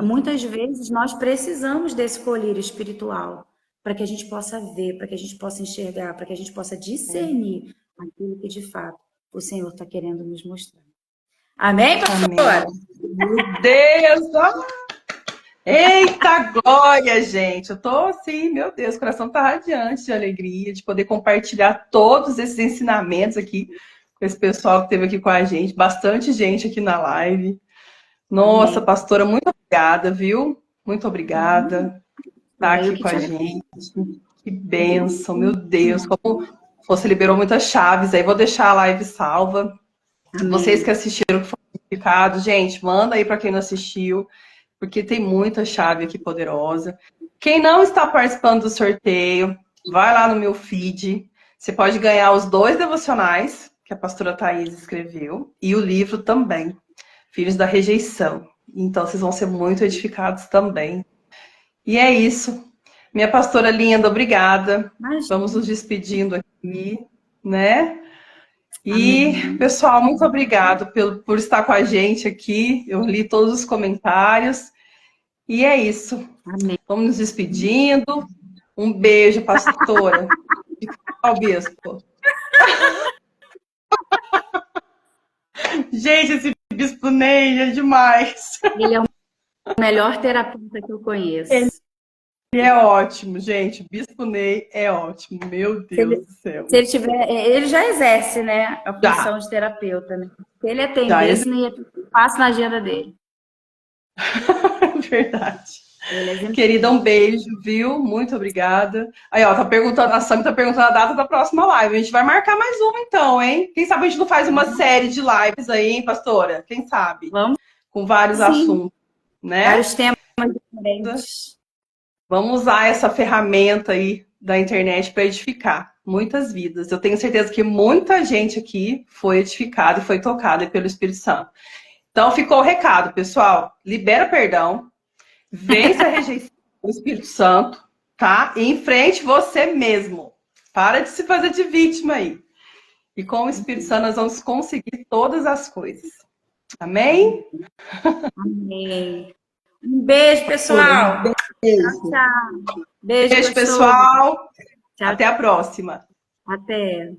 muitas vezes nós precisamos desse colírio espiritual para que a gente possa ver, para que a gente possa enxergar, para que a gente possa discernir aquilo que de fato o Senhor está querendo nos mostrar. Amém, Amém. pastora? Meu Deus! Eita glória, gente! Eu tô assim, meu Deus, o coração tá radiante de alegria de poder compartilhar todos esses ensinamentos aqui com esse pessoal que esteve aqui com a gente, bastante gente aqui na live. Nossa, Amém. pastora, muito obrigada, viu? Muito obrigada por estar Ora, eu aqui que com te a agradeço. gente. Que bênção, meu Deus, como você liberou muitas chaves aí. Vou deixar a live salva. Vocês que Amém. assistiram, que foi explicado, gente, manda aí para quem não assistiu, porque tem muita chave aqui poderosa. Quem não está participando do sorteio, vai lá no meu feed. Você pode ganhar os 2 devocionais que a pastora Thaís escreveu e o livro também, Filhos da Rejeição. Então, vocês vão ser muito edificados também. E é isso. Minha pastora linda, obrigada. Vamos nos Imagina. despedindo aqui, né? E, Amém. pessoal, muito obrigado por estar com a gente aqui. Eu li todos os comentários. E é isso. Amém. Vamos nos despedindo. Um beijo, pastora. Tchau, bispo. Gente, esse bispo Ney é demais. Ele é o melhor terapeuta que eu Ele conheço. é ótimo, gente. Bispo Ney é ótimo. Meu Se Deus ele, do céu. se ele tiver, ele já exerce, né, a Já, função de terapeuta, né? Se ele já é atendesse, não ia ter espaço na agenda dele. verdade. Ele é Querida, um exemplar. beijo, viu? Muito obrigada. Aí, ó, tá perguntando, a Sami tá perguntando a data da próxima live. A gente vai marcar mais uma, então, hein? Quem sabe a gente não faz uma série de lives aí, hein, pastora? Quem sabe? Vamos Com vários sim, assuntos, né? vários temas diferentes. Vamos usar essa ferramenta aí da internet para edificar muitas vidas. Eu tenho certeza que muita gente aqui foi edificada e foi tocada pelo Espírito Santo. Então, ficou o recado, pessoal. Libera perdão, vence a rejeição do Espírito Santo, tá? E enfrente você mesmo. Para de se fazer de vítima aí. E com o Espírito Santo nós vamos conseguir todas as coisas. Amém? Amém. Um beijo, Um pessoal. Tchau, beijo. tchau. Beijo, Beijo, pastor. pessoal. Tchau, Até a próxima. até.